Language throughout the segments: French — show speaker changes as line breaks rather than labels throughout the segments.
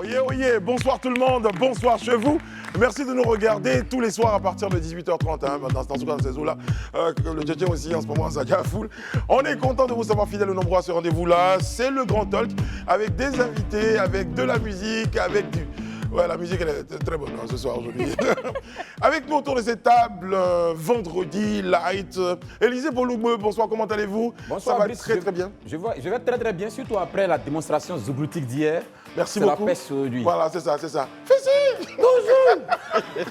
yeah. Bonsoir tout le monde, bonsoir chez vous. Merci de nous regarder tous les soirs à partir de 18h30. Dans ces eaux-là, le Tchétchène aussi en ce moment, ça à foule. On est content de vous savoir fidèles et nombreux à ce rendez-vous-là. C'est le Grand Talk avec des invités, avec de la musique, avec du... Ouais, la musique, elle est très bonne ce soir, aujourd'hui. Avec nous autour de cette table, vendredi, light. Élisée Boloumeux, bonsoir, comment allez-vous?
Bonsoir,
ça va
Brice,
très bien.
Je vais très bien, surtout après la démonstration zougloutique d'hier.
Merci beaucoup.
C'est la pêche aujourd'hui.
Voilà, c'est ça. Fais-ci, bonjour.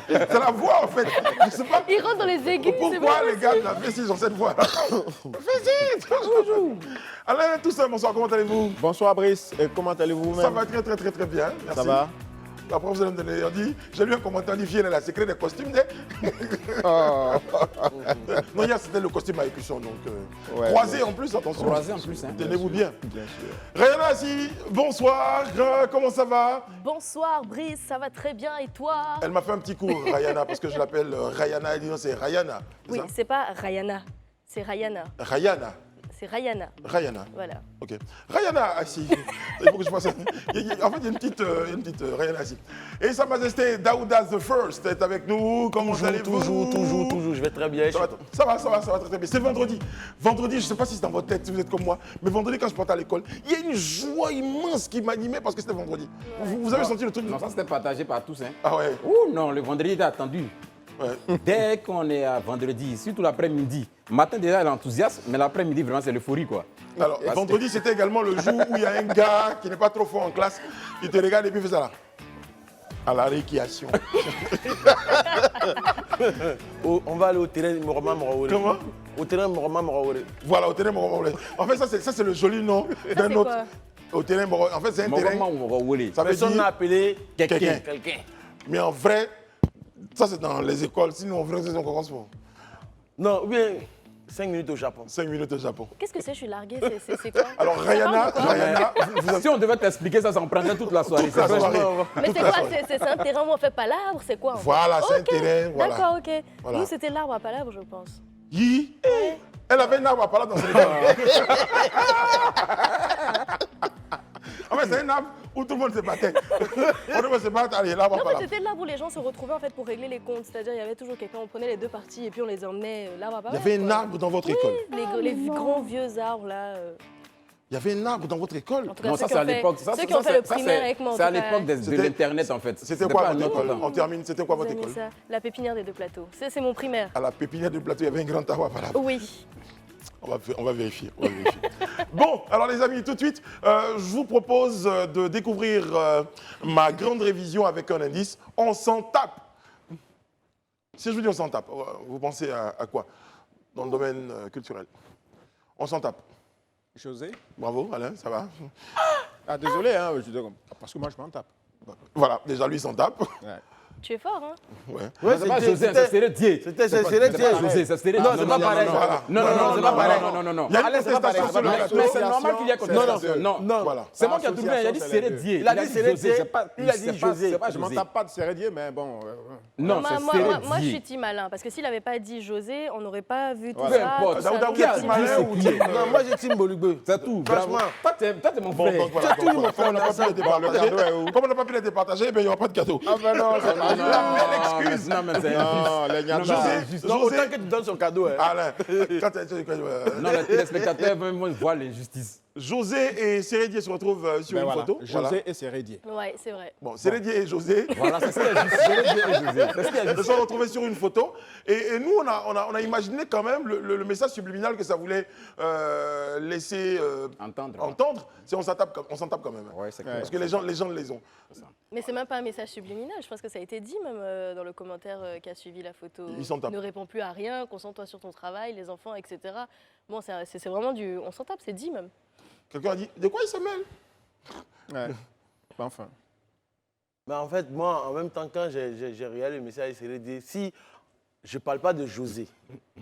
C'est la voix, en fait. Je sais pas.
Il rentre dans les aigus.
Pourquoi les gars de la Fais-ci ont cette voix? Fais-ci, bonjour. Alain Toussaint, bonsoir, comment allez-vous?
Bonsoir Brice, et comment allez-vous même?
Ça va très bien, merci.
Ça va?
Après, vous allez me donner, on dit, j'ai lu un commentaire, on dit, viens la secret des costumes.
Oh.
Non, hier, c'était le costume à écusson, donc
Ouais,
croisé en plus, attention.
Croisé en plus, hein.
Tenez-vous bien.
Bien sûr.
Rayana Assi, bonsoir, comment ça va?
Bonsoir Brice, ça va très bien et toi?
Elle m'a fait un petit coup, Rayana, parce que je l'appelle Rayana, elle dit non, c'est Rayana.
Oui, c'est pas Rayana, c'est Rayana.
Rayana.
C'est Rayana.
Rayana.
Voilà.
Ok. Rayana Assi. Il faut que je fasse. En fait, il y a une petite Rayana Assi. Et Sa Majesté Daouda the First est avec nous. Comment allez-vous?
Toujours. Je vais très bien.
Ça va très bien. C'est vendredi. Vendredi, je ne sais pas si c'est dans votre tête, si vous êtes comme moi, mais vendredi, quand je partais à l'école, il y a une joie immense qui m'animait parce que c'était vendredi. Vous avez senti le truc?
Non, ça c'était partagé par tous. Hein.
Ah ouais.
Ouh non, le vendredi était attendu.
Ouais.
Dès qu'on est à vendredi, surtout l'après-midi. Matin déjà, l'enthousiasme, mais l'après-midi, vraiment, c'est l'euphorie, quoi.
Alors, vendredi, c'était également le jour où il y a un gars qui n'est pas trop fort en classe, il te regarde et puis il fait ça là. À la récréation.
On va aller au terrain de Moroma Moraoure.
Comment?
Au terrain de Moroma Moraoure.
Voilà, au terrain Moraoure. En fait, ça, c'est le joli nom d'un autre. Au terrain Moraoure. En fait, c'est un terrain. Ça veut
Personne n'a
dire
appelé
quelqu'un.
quelqu'un.
Mais en vrai, ça, c'est dans les écoles. Sinon, en vrai, c'est son commence pour.
Non, ou bien 5 minutes au Japon.
5 minutes au Japon.
Qu'est-ce que c'est? Je suis larguée, c'est quoi?
Alors, Rayana,
Si on devait t'expliquer ça, ça en prendrait toute la soirée.
Toute la
C'est
soirée.
franchement-
Mais c'est quoi? C'est un terrain où on fait palabre? C'est quoi?
Voilà, c'est un
Ok,
terrain. Voilà.
D'accord, ok.
Voilà.
Nous, c'était l'arbre à palabre, je pense.
Yi. Elle avait un arbre à palabre dans ses écoles. En fait, c'est un arbre où tout le monde se battait. On devait se battre, allez, l'arbre à
Non, mais
palabre.
c'était l'arbre où les gens se retrouvaient en fait pour régler les comptes. C'est-à-dire, il y avait toujours quelqu'un, on prenait les deux parties et puis on les emmenait l'arbre à
Il y
palabre.
avait un
quoi.
arbre dans votre école.
Les grands vieux arbres là.
Il y avait un arbre dans votre école.
En tout cas,
Non,
ceux
ça
qui
c'est à
ont fait-
l'époque.
Ceux qui ont fait le primaire avec moi. en
C'est à
tout cas.
l'époque de
C'était-
l'Internet, en fait.
C'était quoi
pas
votre
notre
école?
temps.
On termine, c'était quoi votre
Vous aimez
école?
ça? La pépinière des deux plateaux. C'est mon primaire.
À la pépinière du plateau, il y avait un grand arbre à palabre.
Oui.
On va vérifier. Bon, alors les amis, tout de suite, je vous propose de découvrir ma grande révision avec un indice. On s'en tape. Si je vous dis on s'en tape, vous pensez à quoi dans le domaine culturel? On s'en tape.
José?
Bravo, Alain, ça va?
Ah, désolé, hein, parce que moi je m'en tape.
Voilà, déjà lui il s'en tape.
Ouais.
Tu es fort, hein?
Ouais.
Ouais,
C'est pas José, ça serait Dieu.
C'était
C'est pas José, ça serait
Non, c'est pas pareil.
Non, c'est pas pareil. Non.
Il y a une
Allez, c'est pas pareil,
contestation sur le
c'est pas
plateau.
Mais c'est normal qu'il y ait contestation. Non.
Voilà.
C'est moi qui ai trouvé, il a dit
Association,
c'est Dieu.
Il a dit c'est
José,
Dieu.
c'est pas-
Il a dit
c'est pas-
José.
c'est pas
Je m'en
José.
tape pas de Sérédier, mais bon.
Non,
moi,
c'est
moi, moi, je suis
Dieu.
team Alain. Parce que s'il n'avait pas dit José, on n'aurait pas vu tout
Peu
ça.
importe.
tout ça.
Daouda,
Donc,
vous êtes
c'est
team Alain
Dieu.
ou team
Non, moi j'ai Tim Bolugbe.
C'est tout, bravo.
Franchement.
Toi, t'es mon
Bon,
frère.
donc voilà.
tout le monde
Comme on n'a pas pu les départager,
cadeau est où?
comme on n'a pas pu les départager, ben, il n'y aura pas de cadeau.
Ah ben non, c'est pas
La belle excuse.
Non, mais c'est
Non, les gars,
José,
Non, autant que tu donnes son cadeau. Hein.
Alain,
Non, les téléspectateurs veulent voir l'injustice.
José et Sérédier se retrouvent sur
Ben
une
voilà,
photo. Voilà.
José et Sérédier.
Ouais, c'est vrai.
Bon, Sérédier et José
Voilà, c'est ce qu'il y a juste. C'est Dieu et José. C'est ce qu'il y a
se
juste.
sont retrouvés sur une photo. Et nous, on a imaginé quand même le message subliminal que ça voulait laisser entendre. C'est on s'en tape quand même.
Ouais, c'est clair.
Parce que les gens les ont.
Mais c'est même pas un message subliminal. Je pense que ça a été dit même dans le commentaire qui a suivi la photo.
Ils s'en tapent.
Ne réponds plus à rien, concentre-toi sur ton travail, les enfants, etc. Bon, c'est vraiment du. On s'en tape, c'est dit même.
Quelqu'un a dit, de quoi il se mêle?
Ouais. Enfin.
Mais en fait, moi, en même temps, quand j'ai regardé le message, Sérédier, si je ne parle pas de José,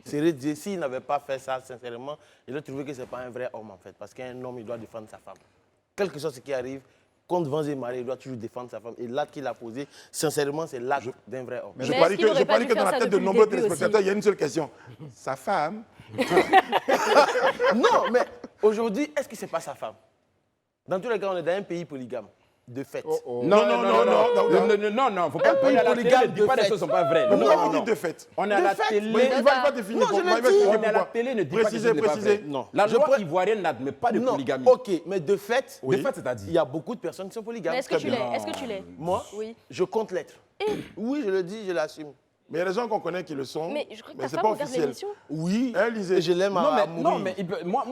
Sérédier, s'il n'avait pas fait ça, sincèrement, je trouvé que ce n'est pas un vrai homme, en fait. Parce qu'un homme, il doit défendre sa femme. Quel que soit ce qui arrive, contre vents et marées, il doit toujours défendre sa femme. Et l'acte qu'il a posé, sincèrement, c'est l'acte d'un vrai homme.
Je
Mais
parie
est-ce qu'il
que,
aurait pas dû
dans
faire
la
ça
tête de
depuis le
nombreux
début
téléspectateurs,
aussi
il y a une seule question. Sa femme?
Non, mais aujourd'hui, est-ce que ce n'est pas sa femme? Dans tous les cas, on est dans un pays polygame. de fait.
Non,
faut pas. On est à la télé, ne dis pas des choses qui sont pas vraies.
Mais pourquoi vous dites de fait?
On est à la télé.
Il va définir.
Non, je
pourquoi.
l'ai
Il va
dit.
expliquer
On est à la
pourquoi.
télé, ne dis pas des choses qui sont pas
Précisez.
vraies.
Non.
La
Je
loi
pré-
ivoirienne n'admet pas de
Non,
polygamie.
ok, mais de fait,
De fait, c'est-à-dire.
il y a beaucoup de personnes qui sont polygames.
Mais est-ce que
Très
tu
bien.
l'es? Est-ce que tu l'es?
Moi,
Oui.
je compte l'être. Oui, je le dis, je l'assume.
Mais il y a des gens qu'on connaît qui le sont.
Mais je crois que ta
c'est
femme
pas
regarde
officiel.
l'émission.
Oui,
Hein, Lisée?
et je l'aime à mourir.
Non, mais il peut- moi,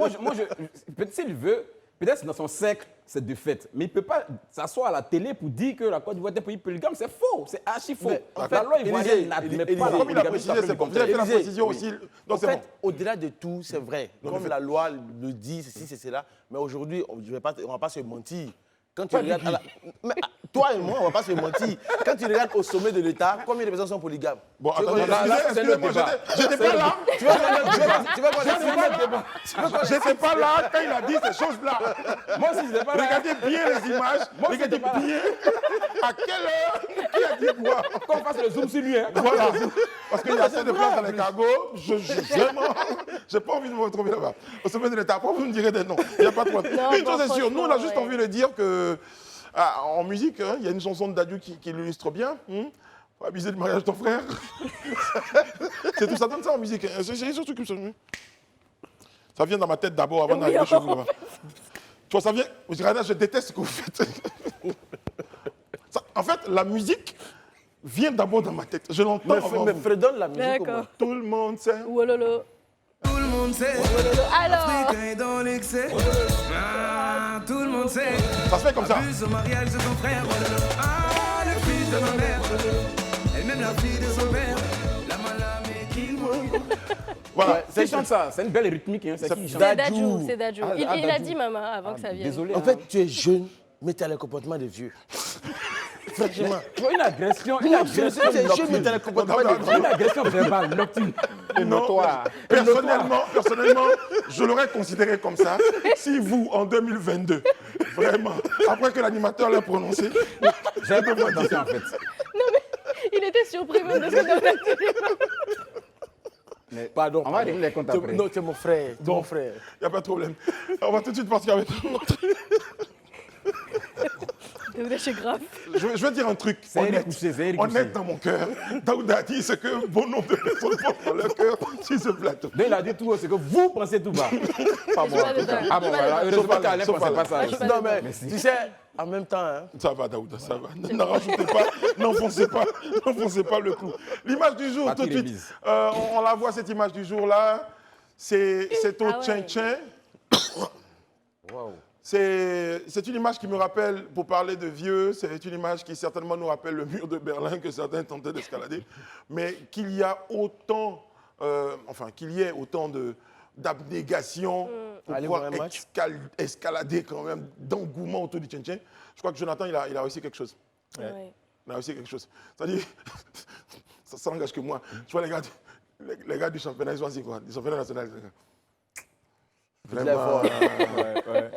peut-être s'il veut, peut-être dans son cercle, c'est de fait. Mais il ne peut pas s'asseoir à la télé pour dire que la Côte d'Ivoire est un pays polygame. C'est faux, c'est archi faux.
Mais en
La
fait,
loi ivoirienne
Élisée,
n'admet
Élisée,
pas la
Comme il a
polygamie.
précisé,
ça
c'est
fait
bon.
le
Vous avez fait la
Élisée,
précision
oui.
aussi.
En
Donc c'est
fait,
bon.
au-delà de tout, c'est vrai. Comme la loi le dit, ceci, c'est cela. Mais aujourd'hui, on ne va pas se mentir. Quand tu regardes mais, toi et moi, on ne va pas se mentir. Quand tu regardes au sommet de l'État, combien de personnes sont polygames?
Bon,
Tu veux
attendez,
qu'on dise-
excusez-moi, j'étais pas là.
Tu veux qu'on dise-
J'étais pas là quand il a dit ces choses-là.
Moi aussi, je n'étais pas là.
Regardez bien les images.
Moi,
Regardez
j'étais pas là.
bien à quelle heure qui a dit quoi.
Qu'on fasse le zoom sur lui. Hein.
Voilà. Parce qu'il y a assez de place dans les cargos. Vraiment, j'ai pas envie de me retrouver là-bas. Au sommet de l'État, après vous me direz des noms. Il n'y a pas de problème.
Non,
Une
bon,
chose est sûre, nous on a juste
franchement,
envie de dire que en musique, hein, il y a une chanson de Dadju qui l'illustre bien. Faut abuser du mariage de ton frère. C'est tout, ça donne ça en musique. Hein. C'est surtout comme ça. Ça vient dans ma tête d'abord avant d'arriver chez vous là-bas. Tu vois, ça vient. Je déteste ce que vous faites. En fait, la musique vient d'abord dans ma tête. Je l'entends avant
Mais
vous.
fredonne la musique. au
D'accord.
moins.
Tout le monde sait.
Ouololo.
Tout le monde sait,
Alors,
Africain est dans l'excès. Ah, tout le monde sait.
Ça se fait comme ça.
Plus au mariage de son frère. Ah, le fils de ma mère. Elle-même la fille de son père. La malamé qu'il
Voilà.
Qui chante ça? C'est une belle rythmique. Hein. C'est qui qui chante?
c'est
Dadju.
Dadju, c'est Dadju.
Ah,
Il a
Dadju.
dit maman avant que ça vienne.
Désolé.
En
hein.
fait, tu es jeune, mais tu as le comportement de vieux. Franchement.
Tu vois, une agression
Tu es jeune, mais tu as le comportement de vieux.
Une agression verbale nocturne et
Non,
notoire.
personnellement, je l'aurais considéré comme ça. Si vous, en 2022, vraiment, après que l'animateur l'a prononcé,
J'ai un peu moins dansé en fait.
Il était surpris même de ce que dans la télé.
Mais
Pardon.
on va régler les comptes après.
Non, tu es mon frère. Tu es mon frère.
il n'y a pas de problème. On va tout de suite partir avec l'autre.
C'est grave.
Je vais dire un truc
C'est Eric
honnête,
Couché, c'est Eric
honnête
Couché.
dans mon cœur. Daouda dit ce que bon nombre de personnes pensent dans leur cœur sur ce plateau.
Donc il a dit tout haut, c'est que vous pensez tout bas. Pas moi.
pas dedans.
Ah bon, voilà. Heureusement qu'Alain ne pensait pas ça. aussi.
Non, mais tu sais, en même temps, hein,
Ça va, Daouda, ça va. N'en rajoutez pas, n'enfoncez pas le clou. L'image du jour,
Parti
tout de suite.
remise.
On la voit, cette image du jour-là. C'est au
Ah ouais.
Tchin-Tchin. C'est une image qui me rappelle, pour parler de vieux, c'est une image qui certainement nous rappelle le mur de Berlin que certains tentaient d'escalader. Mais qu'il y a autant, qu'il y ait autant d'abnégation pour
Aller
pouvoir
voir un match.
escalader quand même, d'engouement autour du Tchin-Tchin. Je crois que Jonathan, il a réussi quelque chose.
Ouais.
Il a réussi quelque chose. C'est-à-dire, ça n'engage que moi. Je vois les gars du championnat, ils sont assis quoi, du championnat national. Vraiment.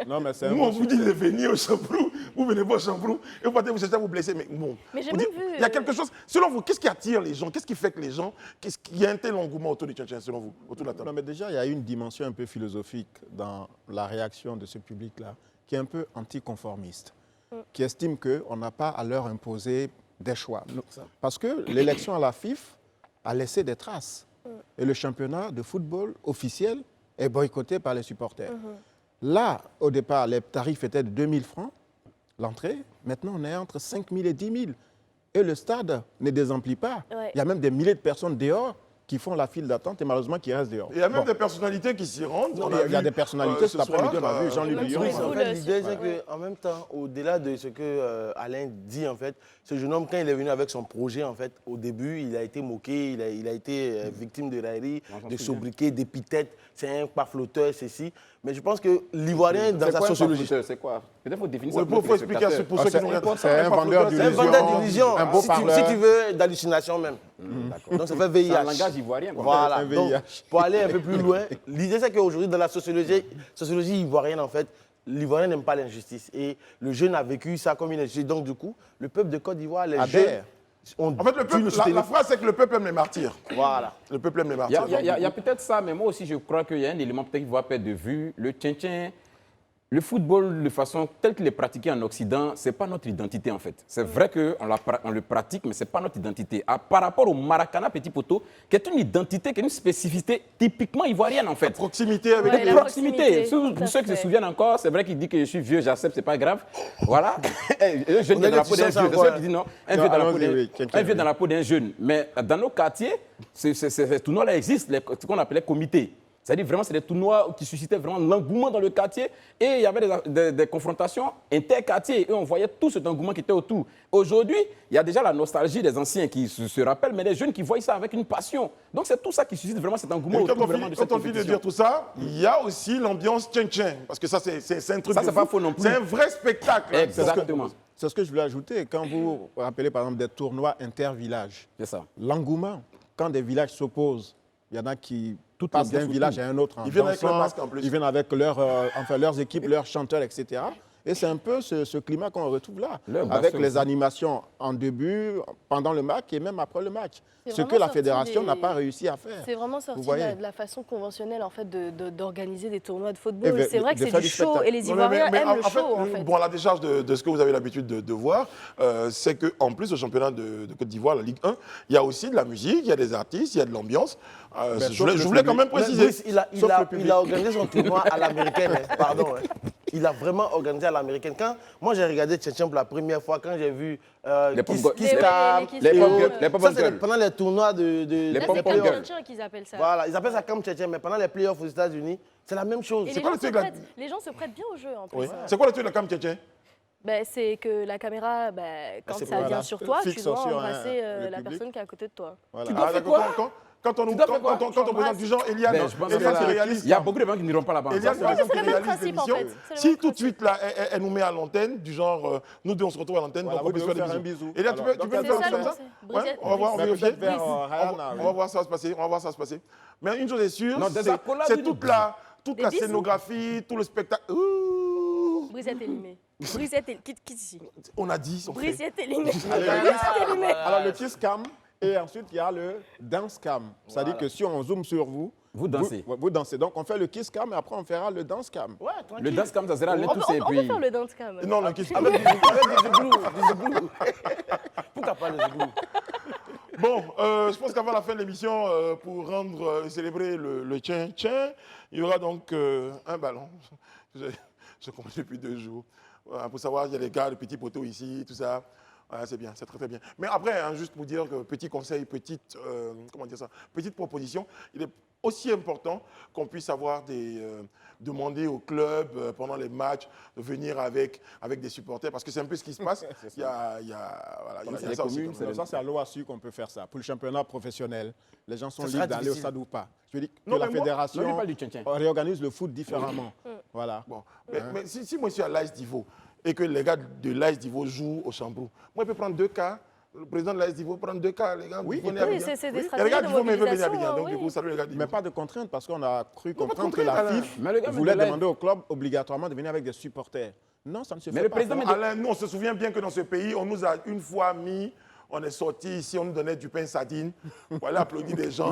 Non, mais c'est un
Nous,
bon
on vous dit de venir au Champrou, vous venez pas au Champrou, et vous partez vous cherchez à vous blesser. Mais bon,
Mais j'ai
vous
même
dites,
vu,
il y a quelque chose. Selon vous, qu'est-ce qui attire les gens? Qu'est-ce qui fait que les gens, qu'est-ce qu'il y a un tel engouement autour du Tchin-Tchin, selon vous, autour de la
Non,
table?
mais déjà, il y a une dimension un peu philosophique dans la réaction de ce public-là, qui est un peu anticonformiste, qui estime qu'on n'a pas à leur imposer des choix. Parce que l'élection à la FIF a laissé des traces. Et le championnat de football officiel est boycotté par les supporters. Là, au départ, les tarifs étaient de 2 000 francs, l'entrée. Maintenant, on est entre 5 000 et 10 000. Et le stade ne désemplit pas.
Ouais.
Il y a même des milliers de personnes dehors qui font la file d'attente et malheureusement qui restent dehors.
Il y a même
Bon.
des personnalités qui s'y rendent. On
Il y a
vu,
des personnalités
ce
cet après-midi, on a
soir,
vu Jean-Louis
même
Lyon.
sur les
En
foules,
fait, l'idée, c'est
ouais.
qu'en même temps, au-delà de ce que Alain dit, en fait, ce jeune homme, quand il est venu avec son projet, en fait, au début, il a été moqué, il a été victime de railleries, de sobriquets, d'épithètes. C'est un pas flotteur, ceci. Mais je pense que l'Ivoirien, dans
C'est
sa
quoi un
sociologie,
pamphléteur? C'est quoi? Peut-être faut définir
Oui,
ça
il faut expliquer à ceux pour ceux qui nous regardent.
C'est un vendeur
c'est un vendeur d'illusions.
un beau
Si
parleur.
tu veux, d'hallucination même. Donc ça fait VIH.
C'est un langage ivoirien. Quoi.
Voilà.
Un
Donc,
VIH.
pour aller un peu plus loin, l'idée c'est qu'aujourd'hui, dans la sociologie ivoirienne, en fait, l'Ivoirien n'aime pas l'injustice. Et le jeune a vécu ça comme une injustice. Donc, du coup, le peuple de Côte d'Ivoire, les
Adhère.
jeunes, ont
En fait, le
dû
peuple,
le soutenir.
la phrase, c'est que le peuple aime les martyrs.
Voilà.
Le peuple aime les
Il
martyrs.
y a peut-être ça, mais moi aussi, je crois qu'il y a un élément peut-être qu'il ne va pas de vue. Le Tchin-Tchin Le football, de façon telle qu'il est pratiqué en Occident, ce n'est pas notre identité en fait. C'est vrai qu'on le pratique, mais ce n'est pas notre identité. Par rapport au Maracana Petit Poteau, qui est une identité, qui est une spécificité typiquement ivoirienne en fait.
Proximité avec
Ouais,
les
la
Proximité.
tout
Pour
à
ceux qui se
fait.
souviennent encore, c'est vrai qu'il dit que je suis vieux, j'accepte, c'est pas grave. Voilà. Un jeune
On
qui est
a
dans la
des
peau d'un
petits sens
jeune.
encore,
C'est ce qu'il dit non. Un
Non,
vieux dans la peau
allons-y,
d'un-
oui, quelqu'un,
un vieux
oui.
dans la peau d'un jeune. Mais dans nos quartiers, ces tournois-là existent, ce qu'on appelait comités. C'est-à-dire vraiment, c'est des tournois qui suscitaient vraiment l'engouement dans le quartier et il y avait des confrontations interquartiers et on voyait tout cet engouement qui était autour. Aujourd'hui, il y a déjà la nostalgie des anciens qui se rappellent, mais des jeunes qui voient ça avec une passion. Donc c'est tout ça qui suscite vraiment cet engouement
Et
autour
quand
vraiment de cette
on finit de
compétition.
dire tout ça, il y a aussi l'ambiance tchin-tchin. Parce que ça, c'est un truc
Ça,
de
c'est
fou.
pas faux non plus.
C'est un vrai spectacle. hein.
Exactement.
C'est ce que je voulais ajouter. Quand vous rappelez par exemple des tournois inter-villages,
C'est ça.
l'engouement, quand des villages s'opposent, il y en a qui
Toute
passent d'un
l'ambiance
village
autour.
à un autre en
Ils viennent avec leur
dansant,
masque en plus.
ils viennent avec leurs équipes, leurs chanteurs, etc. Et c'est un peu ce climat qu'on retrouve là,
Leur
avec
bastion
les
aussi.
animations en début, pendant le match et même après le match.
C'est
Ce
vraiment
que la
sorti
fédération
des-
n'a pas réussi à faire.
C'est vraiment sorti
Vous voyez.
de la façon conventionnelle en fait d'organiser des tournois de
Et
football.
de-
C'est vrai que
de
c'est
faire
du
du
show
spectacle.
et les
Non,
Ivoiriens
mais
aiment le show en fait.
Bon, à la décharge de ce que vous avez l'habitude de voir, c'est qu'en plus au championnat de Côte d'Ivoire, la Ligue 1, il y a aussi de la musique, il y a des artistes, il y a de l'ambiance.
Ben,
Je voulais quand même
Mais
préciser.
Brice, il a organisé son tournoi à l'américaine. Pardon. Il a vraiment organisé à l'américaine. Moi, j'ai regardé Tchétchène pour la première fois, quand j'ai vu
Les
Kiss
pop-
Kiss
les-
Cam,
les Kiss
Les
Cam,
pop
ouais.
girls, les pop
Ça, c'est
girls.
pendant les tournois de
Les
Là, c'est
pop
Cam
girls.
Tchétchène qu'ils appellent ça.
Voilà, ils appellent ça Cam Tchétchène, mais pendant les playoffs aux États-Unis, c'est la même chose.
Et
C'est
les
quoi
gens,
le
se
truc là
prêtent, les gens se prêtent bien au jeu en plus.
Oui. C'est quoi le truc de la cam tchétchène?
Ben, c'est que la caméra, quand
c'est
ça
voilà.
vient sur toi, tu
Fixe
dois
sur
embrasser
le
la
public.
personne qui est à côté de toi.
Voilà.
Ah, d'accord. Quand on
dois faire quoi?
présente du genre Eliane,
Ben, je pense
Eliane
que
qui
là,
réalise.
il y a beaucoup de gens qui n'iront pas là-bas.
Eliane,
Ça,
par
c'est-
exemple,
c'est
qui
le même
réalise
principe, en
l'émission.
fait. C'est le
Si
même
tout de suite, là, elle nous met à l'antenne, du genre, nous deux, on se retrouve à l'antenne,
Voilà,
donc on peut
vous
se
devez
faire
faire
des
un
bisous.
bisou.
Eliane, tu
Alors,
peux
donc,
le
c'est
faire
ça,
comme
le
ça?
conseil.
Ouais,
Brigitte,
on va voir, on
Mais
va vérifier.
peut-être vers Hayana,
On va voir ça se passer. On va voir ça se passer. Mais une chose est sûre,
Non, des
c'est
accolades
c'est
ou
toute
des
la
Des bisous.
scénographie, tout le spectacle. Ouh,
Brisette élimée. Brisette élimée. Quitte ici.
on a dit, on fait.
Brisette élimée.
Alors le kiss cam et ensuite il y a le dance cam. C'est-à-dire que si on zoome sur vous,
Vous dansez.
vous dansez. Donc on fait le kiss cam et après on fera le dance cam.
Ouais,
Le
tranquille.
dance comme ça sera les
On
tous
peut,
et
on peut
puis.
faire le dance cam.
Non, le kiss.
Avec des iglous. Pourquoi pas les iglous?
Bon, je pense qu'avant la fin de l'émission, pour rendre célébrer le tchin-tchin, il y aura donc un ballon. Je compte depuis 2 jours. Voilà, pour savoir, il y a les gars, les petits poteaux ici, tout ça. Voilà, c'est bien, c'est très très bien. Mais après, hein, juste pour dire que petit conseil, petite, comment dire ça, petite proposition, il est aussi important qu'on puisse avoir demander au club pendant les matchs de venir avec des supporters parce que c'est un peu ce qui se passe. Il y a voilà, il y a
les
ça aussi
communes,
quand même.
Ça c'est à l'OASU qu'on peut faire ça. Pour le championnat professionnel, les gens sont
Ça
libres
sera
d'aller au
difficile.
stade ou pas. Je veux dire que
Non,
la
mais moi-
fédération
Non, lui parle du tchin-tchin.
réorganise le foot différemment. Voilà.
Bon, mais si moi je suis à l'AS Divo et que les gars de l'AS Divo jouent au Chambou, moi je peux prendre 2 cas. Le président de l'AS Divo prend 2 cas, les gars.
Oui,
venez
oui,
à Abidjan.
c'est des
Il y a les
stratégies
gars
de
Divo, mais ils veulent venir à
mobilisation,
Abidjan. Donc,
oui.
du coup, salut les gars Divo.
Mais pas de contrainte parce qu'on a cru
pas de
comprendre que
contrainte,
la
Alain.
FIF
Mais le gars, mais
voulait
de l'aide.
demander au club obligatoirement de venir avec des supporters. Non, ça ne se
Mais
fait
le
pas.
président,
ça.
Alain, nous, on se souvient bien que dans ce pays, on nous a une fois mis, on est sorti ici, on nous donnait du pain sardine. Voilà, applaudir des gens.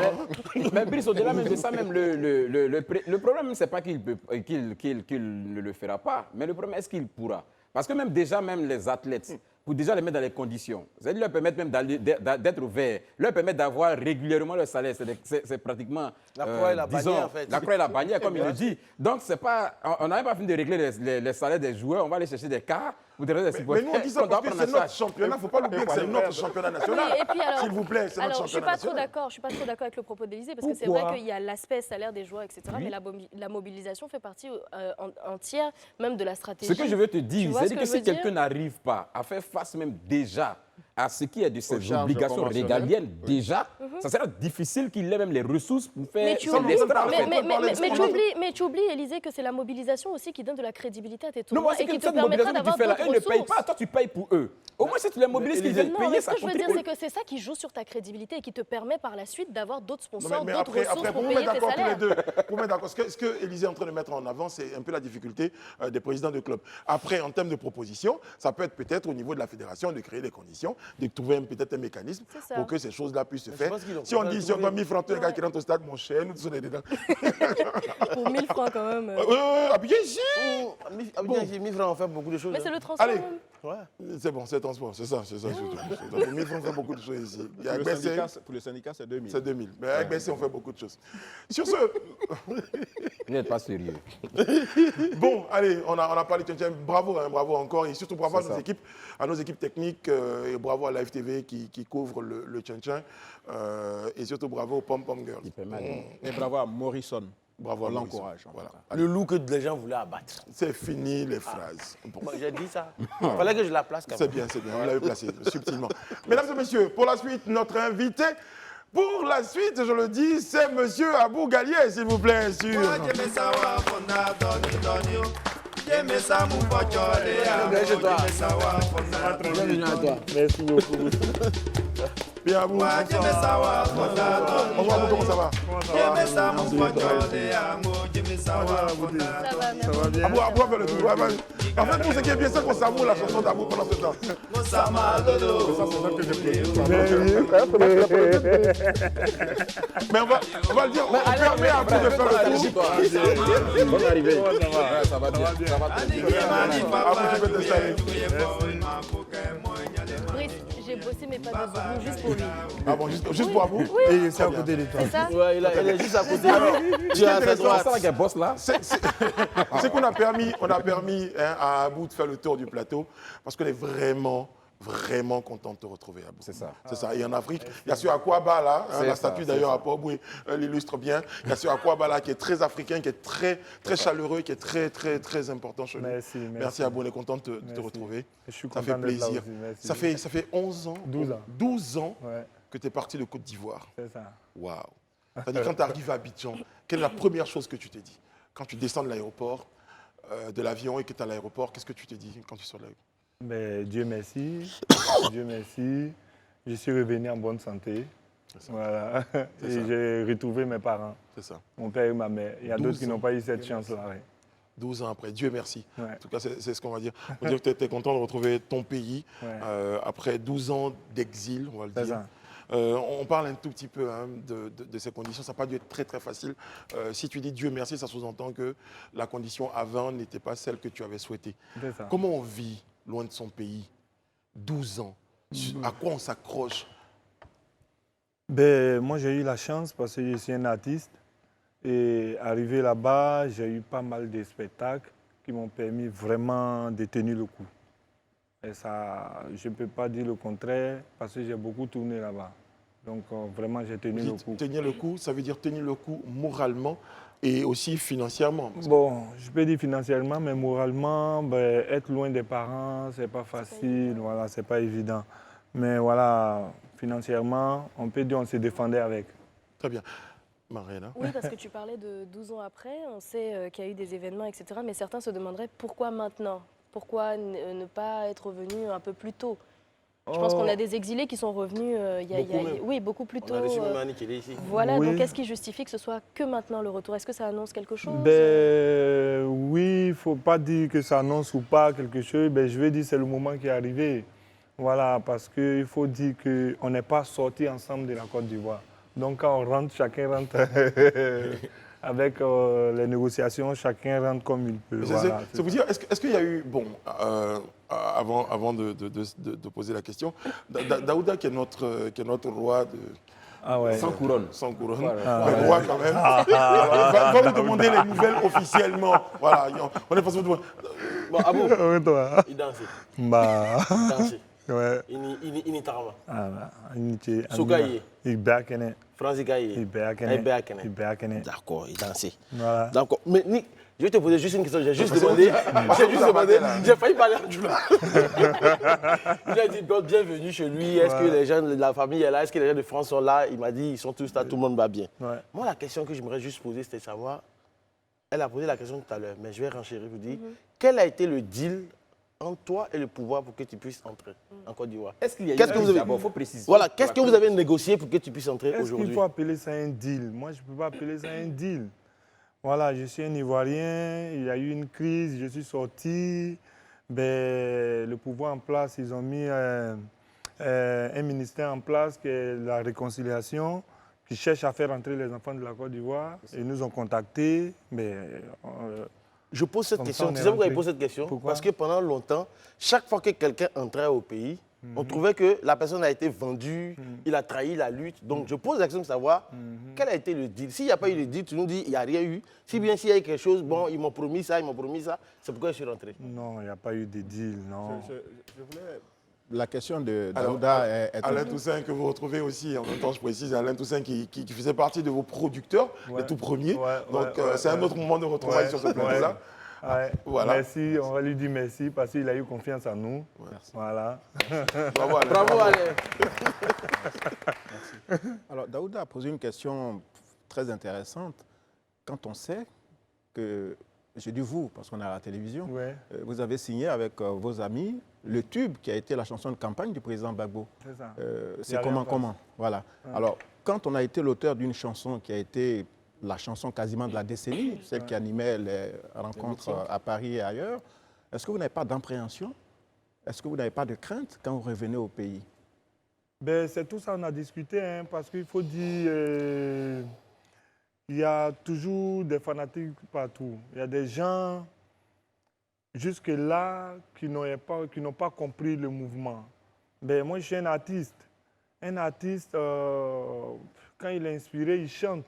Mais Brice, au-delà même de ça, même le problème, ce n'est pas qu'il ne le fera pas, mais le problème, est-ce qu'il pourra? Parce que même déjà, même les athlètes, pour déjà les mettre dans les conditions, c'est-à-dire leur permettre même d'être ouverts, leur permettre d'avoir régulièrement leur salaire, c'est pratiquement...
La croix et la
disons,
bannière, en fait.
La croix et la bannière, comme il le dit. Donc, c'est pas, on n'a même pas fini de régler les salaires des joueurs, on va aller chercher des cas, vous devez des
Mais
supporters
nous, on dit ça
qu'on doit
parce que
prendre
c'est
en
notre
charge.
championnat. Il ne faut pas l'oublier que c'est notre championnat national.
Oui, et puis alors,
S'il vous plaît, c'est notre
alors, je suis
championnat
pas trop
national.
d'accord. Je suis pas trop d'accord avec le propos d'Élysée parce que c'est
Pourquoi
vrai qu'il y a l'aspect salaire des joueurs, etc. Mais la mobilisation fait partie entière même de la stratégie.
Ce que je veux te dire,
vois
c'est
ce
que
que je
si
veux dire
quelqu'un n'arrive pas à faire face même déjà à ce qui est de ses
charges
obligations
conventionnelles.
régaliennes, déjà, ça sera difficile qu'il ait même les ressources pour faire
Mais tu
son
oublies,
extra.
mais tu oublies, Élysée, que c'est la mobilisation aussi qui donne de la crédibilité à tes
Non,
tournois
moi, c'est
et qui
que
te
cette
permettra
mobilisation que tu
d'avoir
fais là,
d'autres
eux ne payent
ressources.
pas, toi tu payes pour eux. Au moins, si tu les mobilises, qu'ils viennent
Non,
payer,
mais ce
ça
que je veux dire,
contribue.
c'est que c'est ça qui joue sur ta crédibilité et qui te permet par la suite d'avoir d'autres
Non,
sponsors,
mais
d'autres
après,
ressources
pour
pour
vous
payer
mettre
tes
d'accord tous les
salaires.
deux, pour vous mettre d'accord, ce que Élysée est en train de mettre en avant, c'est un peu la difficulté des présidents de club. Après, en termes de propositions, ça peut être peut-être au niveau de la fédération de créer les conditions, de trouver peut-être un mécanisme
C'est ça.
pour que ces choses-là puissent se faire
pense qu'ils l'ont
Si on
compris.
dit, si on doit 1000 francs, tous les gars qui rentrent au stade, mon cher, nous tous on est dedans.
Pour 1000 francs quand même.
Abidjan ici.
Abidjan, 1000 francs, on fait beaucoup de choses.
Mais c'est
hein.
le transport
Allez.
même.
Ouais.
C'est bon, c'est transport, c'est ça surtout. Pour 1000 francs, on fait beaucoup de choses ici. Et avec Bessé,
Pour le syndicat, c'est 2000.
c'est 2000. Mais avec Bessé, on fait beaucoup de choses. Sur ce,
Vous n'êtes pas sérieux.
bon, allez, on a parlé de Tchétchène. Bravo, hein, bravo encore. Et surtout, bravo
C'est
à nos équipes techniques. Et bravo à la FTV qui couvre le Tchétchène. Et surtout, bravo aux Pom Pom Girls.
Il fait mal.
Et bravo à Morrison.
Bravo à
On
Maurice.
l'encourage.
Voilà.
Le loup que les gens voulaient abattre.
C'est fini les phrases. Bon.
Moi, j'ai dit ça. Il fallait que je la place quand
C'est
même.
bien, vous l'avez placé subtilement. Mesdames et messieurs, pour la suite, notre invité, pour la suite, je le dis, c'est monsieur Abou Gallier, s'il vous plaît, sûr.
Bienvenue chez toi. Bienvenue à toi.
Merci beaucoup.
Bien, Abou. Bonsoir, Abou, comment ça va?
Ça va, merci.
Abou, Abou a fait le tour. Ouais, vas-y. En fait, pour ce qui est bien, c'est qu'on savoure la chanson d'Abou pendant ce temps. Ça, c'est ça que j'ai Mais on va le dire, on permet à Abou de faire le tour.
Bonne arrivée.
Ça va bien.
Ça va très bien.
Abou, tu peux t'installer.
Brice, j'ai bossé mes pas de zoulou juste pour lui.
Ah bon, juste pour Abou?
Et c'est à côté de toi.
C'est ça?
Ouais, il est juste à côté.
Ce qui est intéressant,
C'est ça qui est boss là.
c'est qu'on a permis hein, à Abou de faire le tour du plateau parce qu'on est vraiment content de te retrouver, Abou.
C'est ça.
C'est ça. Et en Afrique, il y a ce Akwaba là, hein,
C'est
la
ça,
statue
c'est
d'ailleurs
ça.
à Port Boué l'illustre bien. Il y a ce Akwaba là qui est très africain, qui est très chaleureux, qui est très important chez nous.
Merci.
Abou, on est content de te
Merci.
retrouver.
Je suis
Ça
content
fait
d'être là
plaisir.
aussi, merci.
Ça fait 11 ans.
12 ans.
12 ans
Ouais,
que tu es parti de Côte d'Ivoire.
c'est ça.
Waouh. C'est-à-dire quand tu arrives à Abidjan, quelle est la première chose que tu t'es dit? Quand tu descends de l'aéroport, de l'avion et que tu es à l'aéroport, qu'est-ce que tu te dis quand tu sors de l'aéroport?
Mais Dieu merci. Dieu merci. Je suis revenu en bonne santé.
C'est ça.
Voilà.
C'est
Et
ça.
j'ai retrouvé mes parents,
C'est ça.
mon père et ma mère. Il y a
12
d'autres qui n'ont
ans.
pas eu cette chance-là. Ouais.
12 ans après, Dieu merci.
Ouais.
En tout cas, c'est ce qu'on va dire. On va dire que tu es content de retrouver ton pays
Ouais.
après 12 ans d'exil, on va le
C'est
dire.
ça.
On parle un tout petit peu hein, de ces conditions. Ça n'a pas dû être très facile. Si tu dis Dieu merci, ça sous-entend que la condition avant n'était pas celle que tu avais souhaitée.
C'est ça.
Comment on vit loin de son pays 12 ans. À quoi on s'accroche?
Ben, moi, j'ai eu la chance parce que je suis un artiste. Et arrivé là-bas, j'ai eu pas mal de spectacles qui m'ont permis vraiment de tenir le coup. Et ça, je ne peux pas dire le contraire parce que j'ai beaucoup tourné là-bas. Donc, vraiment, j'ai tenu le coup.
Tenir le coup, ça veut dire tenir le coup moralement et aussi financièrement.
Bon, je peux dire financièrement, mais moralement, ben, être loin des parents, c'est pas facile, voilà, c'est pas évident. Mais voilà, financièrement, on peut dire qu'on se défendait avec.
Très bien. Mariana?
Oui, parce que tu parlais de 12 ans après, on sait qu'il y a eu des événements, etc. Mais certains se demanderaient pourquoi maintenant? Pourquoi ne pas être revenu un peu plus tôt? Je pense qu'on a des exilés qui sont revenus beaucoup plus tôt.
On a reçu Mani qui est ici.
Voilà,
Oui.
donc qu'est-ce qui justifie que ce soit que maintenant le retour? Est-ce que ça annonce quelque chose?
Ben, oui, il ne faut pas dire que ça annonce ou pas quelque chose. Ben, je vais dire que c'est le moment qui est arrivé. Voilà, parce qu'il faut dire qu'on n'est pas sortis ensemble de la Côte d'Ivoire. Donc quand on rentre, chacun rentre avec les négociations, chacun rentre comme il peut. Voilà,
C'est vous dire, est-ce qu'il y a eu, bon, avant de poser la question, Daouda qui est notre roi de...
Ah ouais.
Sans couronne.
Sans couronne,
Voilà.
mais roi quand même. Va vous demander les nouvelles officiellement. Voilà, on est pas sûr de...
Bon, Abou,
Ouais, toi.
il dansait.
Bah,
Il dansait.
ouais.
Il n'y tarama.
Ah, là, il était-
Sogaye.
Il backene.
Franzi Gaye.
Il backene.
Il backene.
Il backene.
D'accord, il dansait.
Voilà.
D'accord. Mais Nick, je vais te poser juste une question. J'ai juste demandé. J'ai failli parler en Djoula. Il a dit bienvenue chez lui. Est-ce que les gens de la famille est là? Est-ce que les gens de France sont là? Il m'a dit ils sont tous là, tout le monde va bien.
Ouais.
Moi, la question que j'aimerais juste poser, c'était de savoir. Elle a posé la question tout à l'heure, mais je vais renchérir pour dire quel a été le deal entre toi et le pouvoir pour que tu puisses entrer en Côte d'Ivoire?
Est-ce qu'il y a
Qu'est-ce que vous avez-
d'abord, faut préciser.
Voilà, qu'est-ce que vous avez négocié pour que tu puisses entrer
Est-ce qu'il
aujourd'hui?
faut appeler ça un deal? Moi, je ne peux pas appeler ça un deal. Voilà, je suis un Ivoirien, il y a eu une crise, je suis sorti. Ben, le pouvoir en place, ils ont mis un ministère en place qui est la réconciliation, qui cherche à faire entrer les enfants de la Côte d'Ivoire. Ils nous ont contactés, mais...
Je pose cette
Comme ça,
question.
on
Tu
est
sais pourquoi je
rentré.
pose cette question?
Pourquoi?
Parce que pendant longtemps, chaque fois que quelqu'un entrait au pays, on trouvait que la personne a été vendue, il a trahi la lutte. Donc je pose la question de savoir quel a été le deal. S'il n'y a pas eu de deal, tu nous dis il n'y a rien eu. Si bien s'il y a eu quelque chose, bon, ils m'ont promis ça, c'est pourquoi je suis rentré.
Non, il n'y a pas eu de deal, non.
Je voulais... La question de
Alors,
Daouda est
Alain Toussaint, que vous retrouvez aussi, en même temps je précise, Alain Toussaint qui faisait partie de vos producteurs,
Ouais.
les tout premiers.
Ouais,
Donc
ouais,
c'est un
ouais.
autre moment de retrouvailles
Ouais,
sur ce plateau-là.
ouais. Ouais.
Voilà.
Merci, on va lui dire merci parce qu'il a eu confiance en nous.
Merci.
Voilà.
Bravo, Alain.
Bravo, allez.
Alors, Daouda a posé une question très intéressante. Quand on sait que, j'ai dit vous, parce qu'on est à la télévision,
Ouais,
vous avez signé avec vos amis le tube qui a été la chanson de campagne du président Gbagbo.
c'est ça.
C'est
Y a rien en
comment Voilà. Alors, quand on a été l'auteur d'une chanson qui a été la chanson quasiment de la décennie, celle qui animait les rencontres à Paris et ailleurs, est-ce que vous n'avez pas d'appréhension? Est-ce que vous n'avez pas de crainte quand vous revenez au pays?
Ben, c'est tout ça qu'on a discuté, hein, parce qu'il faut dire, il y a toujours des fanatiques partout. Il y a des gens jusque-là qui n'ont pas compris le mouvement. Ben, moi, je suis un artiste. Un artiste, quand il est inspiré, il chante.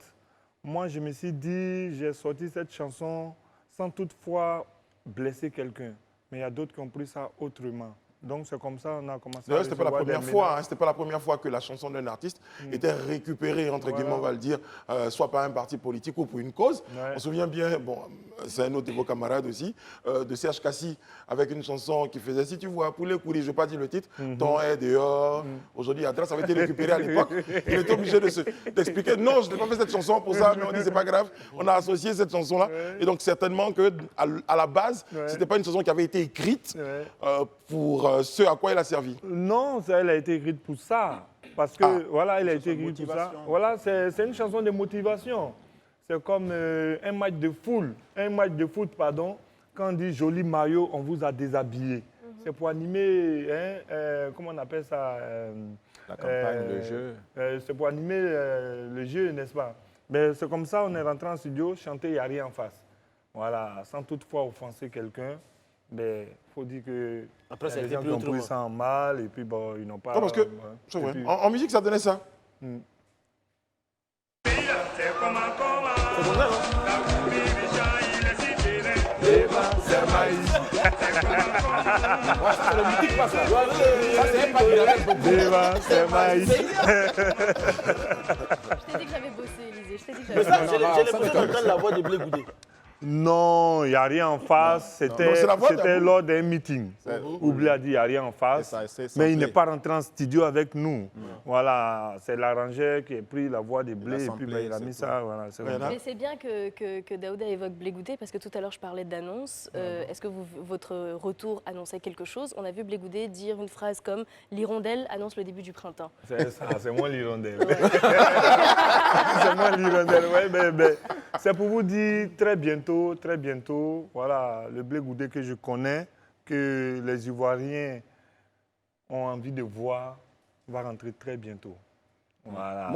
Moi, je me suis dit, j'ai sorti cette chanson sans toutefois blesser quelqu'un. Mais il y a d'autres qui ont pris ça autrement. Donc, c'est comme ça qu'on a commencé
D'ailleurs,
à
c'était pas la
recevoir des
première fois.
menaces.
C'était pas la première fois que la chanson d'un artiste était récupérée, entre guillemets, on va le dire, soit par un parti politique ou pour une cause.
Ouais.
On se souvient bien, bon, c'est un autre de vos camarades aussi, de Serge Cassi, avec une chanson qui faisait Si tu vois poulet courir, je ne vais pas dire le titre, ton est dehors. Aujourd'hui, ça avait été récupéré à l'époque. Il était obligé d'expliquer non, je n'ai pas fait cette chanson pour ça, mais on dit c'est pas grave. On a associé cette chanson-là. Et donc, certainement que à la base,
Ouais.
c'était pas une chanson qui avait été écrite
Ouais.
pour ce à quoi elle a servi.
Non, elle a été écrite pour ça. Parce que, voilà, elle a été
chanson de
écrite pour ça.
motivation.
Voilà, c'est une chanson de motivation. C'est comme un match de foot. Un match de foot, pardon. Quand on dit joli maillot, on vous a déshabillé. C'est pour animer, hein, comment on appelle ça
La campagne, le jeu.
C'est pour animer le jeu, n'est-ce pas? Mais c'est comme ça, on est rentré en studio, chanter, il n'y a rien en face. Voilà, sans toutefois offenser quelqu'un. Mais il faut dire que
Après,
il y
ça
a
a
des
été
gens
pris
qui ont pris
autrement.
ça en mal et puis bon, ils n'ont pas...
Non, parce que,
ouais.
c'est
Et
vrai,
puis-
en musique, ça donnait ça.
C'est comme ça, non? C'est le mythique, pas ça. Ça, c'est pas du avec beaucoup.
Débat, c'est maïs.
Je t'ai dit que j'avais bossé, Élisée. Je t'ai dit que
Mais
j'avais
ça,
bossé.
j'ai l'impression d'entendre la voix de Blé Goudé.
Non, il n'y a rien en face.
Non, c'est la voix
C'était
d'Abou.
lors d'un meeting. Oubli a dit il n'y a rien en face.
C'est ça, c'est
Mais il
samplé.
n'est pas rentré en studio avec nous. Voilà, c'est l'arrangeur qui a pris la voix de Blé et puis
samplé,
ben, il a
c'est
mis
tout.
ça. Voilà, c'est
Voilà.
comme ça.
Mais c'est bien que Daouda évoque Blé Goudé parce que tout à l'heure je parlais d'annonce. Est-ce que votre retour annonçait quelque chose? On a vu Blé Goudé dire une phrase comme l'hirondelle annonce le début du printemps.
C'est ça, c'est moi l'hirondelle. C'est moi l'hirondelle, ouais, mais c'est pour vous dire très bientôt, voilà, le Blé Goudé que je connais, que les Ivoiriens ont envie de voir, va rentrer très bientôt. Voilà.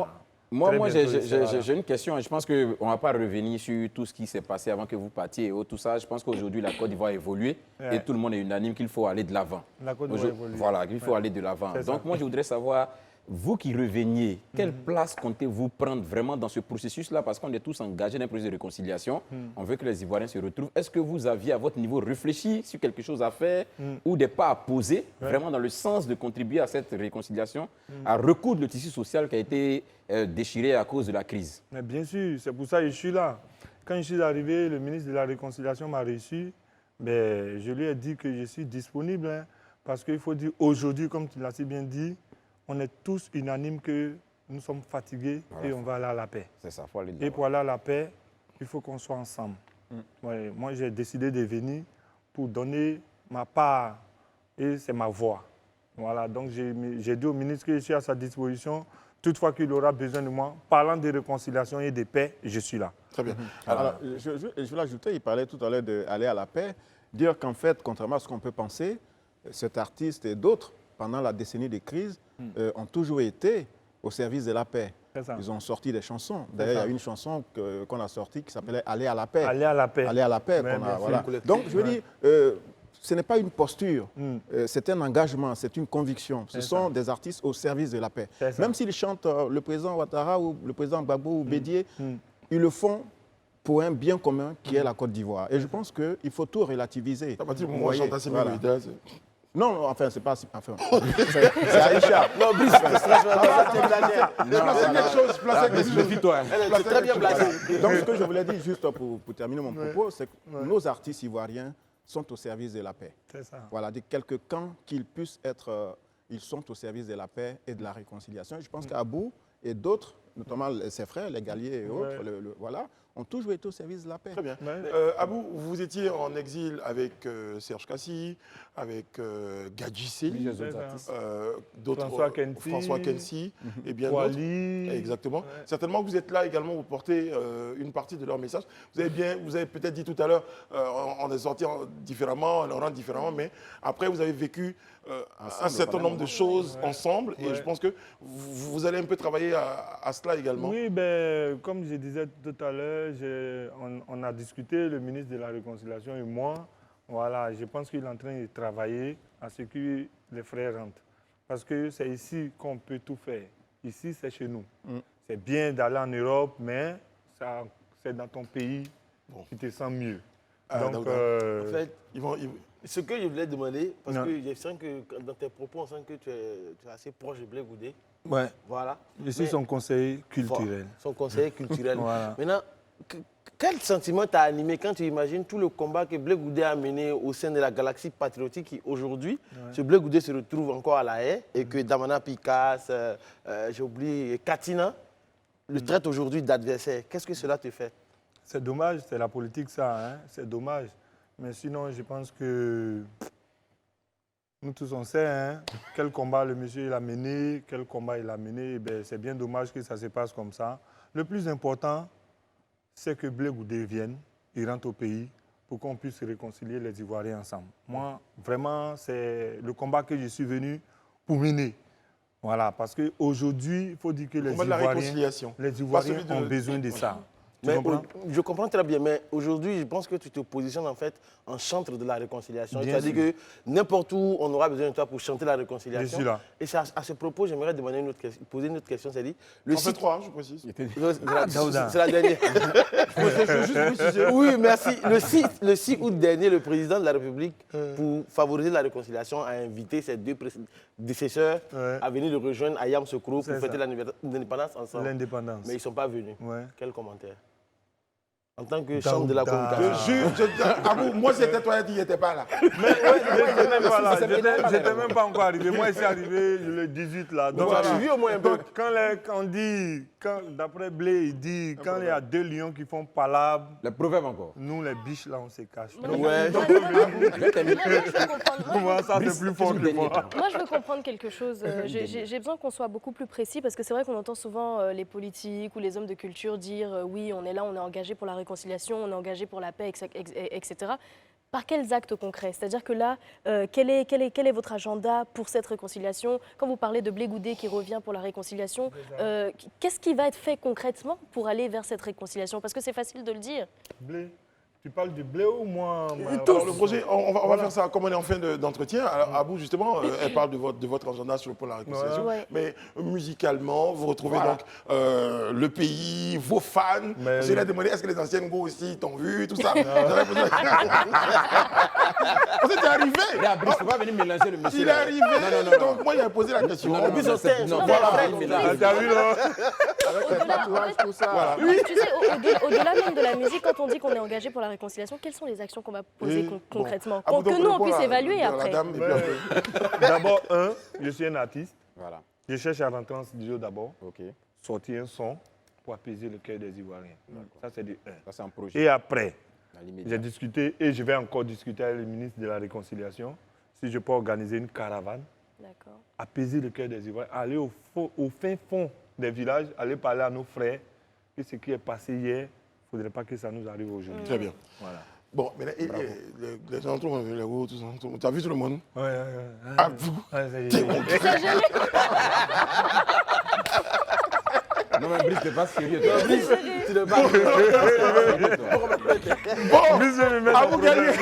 Moi,
Très bientôt, il sera là.
j'ai une question. Je pense qu'on ne va pas revenir sur tout ce qui s'est passé avant que vous partiez et tout ça. Je pense qu'aujourd'hui, la Côte d'Ivoire a évolué
Ouais.
et tout le monde est unanime qu'il faut aller de l'avant.
La Côte d'Ivoire évolue.
Voilà, qu'il faut
Ouais.
aller de l'avant.
C'est ça.
Donc, moi, je voudrais savoir, vous qui reveniez, quelle place comptez-vous prendre vraiment dans ce processus-là? Parce qu'on est tous engagés dans un processus de réconciliation. On veut que les Ivoiriens se retrouvent. Est-ce que vous aviez, à votre niveau, réfléchi sur quelque chose à faire ou des pas à poser, vraiment dans le sens de contribuer à cette réconciliation, à recoudre le tissu social qui a été déchiré à cause de la crise?
Mais bien sûr, c'est pour ça que je suis là. Quand je suis arrivé, le ministre de la Réconciliation m'a reçu. Ben, je lui ai dit que je suis disponible, hein, parce qu'il faut dire aujourd'hui, comme tu l'as si bien dit, on est tous unanimes que nous sommes fatigués et on va aller à la paix.
C'est ça, il faut aller de
Et
l'avant.
pour aller à la paix, il faut qu'on soit ensemble. Ouais, moi, j'ai décidé de venir pour donner ma part et c'est ma voix. Voilà, donc j'ai dit au ministre que je suis à sa disposition. Toutefois qu'il aura besoin de moi, parlant de réconciliation et de paix, je suis là.
Très bien.
Alors, je veux l'ajouter, il parlait tout à l'heure d'aller à la paix, dire qu'en fait, contrairement à ce qu'on peut penser, cet artiste et d'autres pendant la décennie de crise, ont toujours été au service de la paix.
C'est ça.
Ils ont sorti des chansons. D'ailleurs, il y a une chanson qu'on a sortie qui s'appelait « Aller à la paix ».
Aller à la paix.
Aller à la paix.
Ouais,
qu'on a,
bien sûr.
voilà. Donc, je veux dire, ce n'est pas une posture, c'est un engagement, c'est une conviction. Ce sont des artistes au service de la paix. Même s'ils chantent le président Ouattara ou le président Gbagbo ou Bédié, ils le font pour un bien commun qui est la Côte d'Ivoire. Et je pense qu'il faut tout relativiser.
À partir du moment où on
Vous
chante
voyez,
assez
voilà.
bien,
Non, non, enfin, c'est pas... Enfin, c'est Aïcha.
Non, Brice, t'exagères.
Placez quelque chose, placez quelque chose.
Méfie-toi. hein.
Elle est très bien placée.
Donc, ce que je voulais dire, juste pour terminer mon propos, c'est que nos artistes ivoiriens sont au service de la paix.
C'est ça.
Voilà, de quelque camp qu'ils puissent être, ils sont au service de la paix et de la réconciliation. Je pense qu'Abou et d'autres, notamment ses frères, les Galliers et autres, voilà, ont toujours été au service de la paix.
Très bien.
Ouais.
Abou, vous étiez en exil avec Serge Kassi, avec Gadji Seli,
Plusieurs autres artistes.
d'autres,
François Kensi,
et bien d'autres.
Wally.
Exactement. Certainement que vous êtes là également pour porter une partie de leur message. Vous avez peut-être dit tout à l'heure, on est sorti différemment, on rentre différemment, mais après vous avez vécu un certain nombre de choses ensemble, et je pense que vous allez un peu travailler à cela également.
Oui, ben, comme je disais tout à l'heure, on a discuté, le ministre de la Réconciliation et moi. Voilà, je pense qu'il est en train de travailler à ce que les frères rentrent. Parce que c'est ici qu'on peut tout faire. Ici, c'est chez nous. C'est bien d'aller en Europe, mais c'est dans ton pays que tu te sens mieux. Donc,
En fait,
Ils vont,
ce que je voulais demander, parce
Non.
que je sens que dans tes propos, on sent que tu es assez proche de Blé Goudé.
ouais,
Voilà.
je suis
Mais-
son conseiller culturel.
Son conseiller culturel.
Voilà.
Maintenant, quel sentiment t'a animé quand tu imagines tout le combat que Blé Goudé a mené au sein de la galaxie patriotique qui aujourd'hui, ce Blé Goudé se retrouve encore à La Haye et que Damana Picasse, j'ai oublié, Katina, le traite aujourd'hui d'adversaire. Qu'est-ce que cela te fait?
C'est dommage, c'est la politique ça, hein? C'est dommage. Mais sinon, je pense que nous tous on sait quel combat le monsieur il a mené, quel combat il a mené. Ben, c'est bien dommage que ça se passe comme ça. Le plus important, c'est que Blé Goudé vienne, il rentre au pays pour qu'on puisse réconcilier les Ivoiriens ensemble. Moi, vraiment, c'est le combat que je suis venu pour mener. Voilà, parce qu'aujourd'hui, il faut dire que les
combat de la
Ivoiriens,
réconciliation.
les
Pas
Ivoiriens
celui de-
ont besoin de ça. Tu
Mais
comprends?
je comprends très bien, mais aujourd'hui, je pense que tu te positionnes en fait en chantre de la réconciliation.
Bien
C'est-à-dire que n'importe où, on aura besoin de toi pour chanter la réconciliation.
Je suis là.
Et c'est à ce propos, j'aimerais demander poser une autre question. C'est-à-dire, le
En fait
site...
3, je précise.
Daouda.
C'est la dernière. Oui, merci. Le 6 août dernier, le président de la République, pour favoriser la réconciliation, a invité ses deux décesseurs à venir le rejoindre à Yamoussoukro pour
C'est
fêter
ça.
l'indépendance ensemble.
L'indépendance.
Mais ils ne sont pas venus.
Ouais.
Quel commentaire? En tant que chambre de la
Daouda.
communication.
Je jure, Abou, moi c'était toi qui n'étais pas là.
J'étais même pas là, j'étais même pas encore arrivé. Moi, je suis arrivé le 18 là. Donc,
Tu as suivi au moins un peu.
donc, quand on dit, d'après Blé, il dit, quand il y a deux lions qui font palabre,
Les proverbes encore.
nous les biches là, on se cache.
Moi,
Donc,
Ouais.
moi, je veux comprendre.
moi, ça c'est plus fort que moi.
Moi, je veux comprendre quelque chose. J'ai besoin qu'on soit beaucoup plus précis parce que c'est vrai qu'on entend souvent les politiques ou les hommes de culture dire oui, on est là, on est engagé pour la réconciliation, on est engagé pour la paix, etc. Par quels actes concrets? C'est-à-dire que là, quel est votre agenda pour cette réconciliation? Quand vous parlez de Blé Goudé qui revient pour la réconciliation, qu'est-ce qui va être fait concrètement pour aller vers cette réconciliation? Parce que c'est facile de le dire.
Blé. Tu parles du blé ou moi?
Alors le projet, on va faire ça comme on est en fin d'entretien. Alors Abou, justement, elle parle de votre agenda sur le plan de la réconciliation.
Ouais.
Mais musicalement, vous retrouvez donc le pays, vos fans.
Mais-
J'ai demandé, est-ce que les anciennes go aussi t'ont vu, tout ça? On s'était arrivé.
Là, Brice, faut pas venir mélanger le monsieur.
Il est
là.
arrivé.
Non, non, non.
Donc moi, il a posé la question.
Non, non,
plus
non,
au
c'est-
thème.
non,
Non,
voilà,
mais
il
en fait,
mélange.
Ah, t'as vu là?
Au-delà,
Tout ça.
tu sais, au-delà même de la musique, quand on dit qu'on est engagé pour la réconciliation, quelles sont les actions qu'on va poser
Et,
concrètement?
Abou, donc,
Que nous, on
répond
puisse
à
évaluer
la
après.
dame, et puis après.
D'abord, je suis un artiste.
Voilà.
Je cherche à rentrer en studio d'abord,
OK.
sortir un son pour apaiser le cœur des Ivoiriens. Ça, c'est du 1.
Ça, c'est un projet.
Et après,
Dans l'immédiat.
j'ai discuté et je vais encore discuter avec le ministre de la Réconciliation si je peux organiser une caravane,
D'accord.
apaiser le cœur des Ivoiriens, aller au fin fond des villages, aller parler à nos frères que ce qui est passé hier, il ne faudrait pas que ça nous arrive aujourd'hui.
Très bien.
Voilà.
Bon, mais là, les gens trouvent les roues, tout ça. Tu as vu tout le monde?
Ouais.
Ah, vous?
Ouais,
T'es bon.
Non, mais Brice, t'es pas sérieux. Toi.
Tu ne parles
Bon, à vous gagner.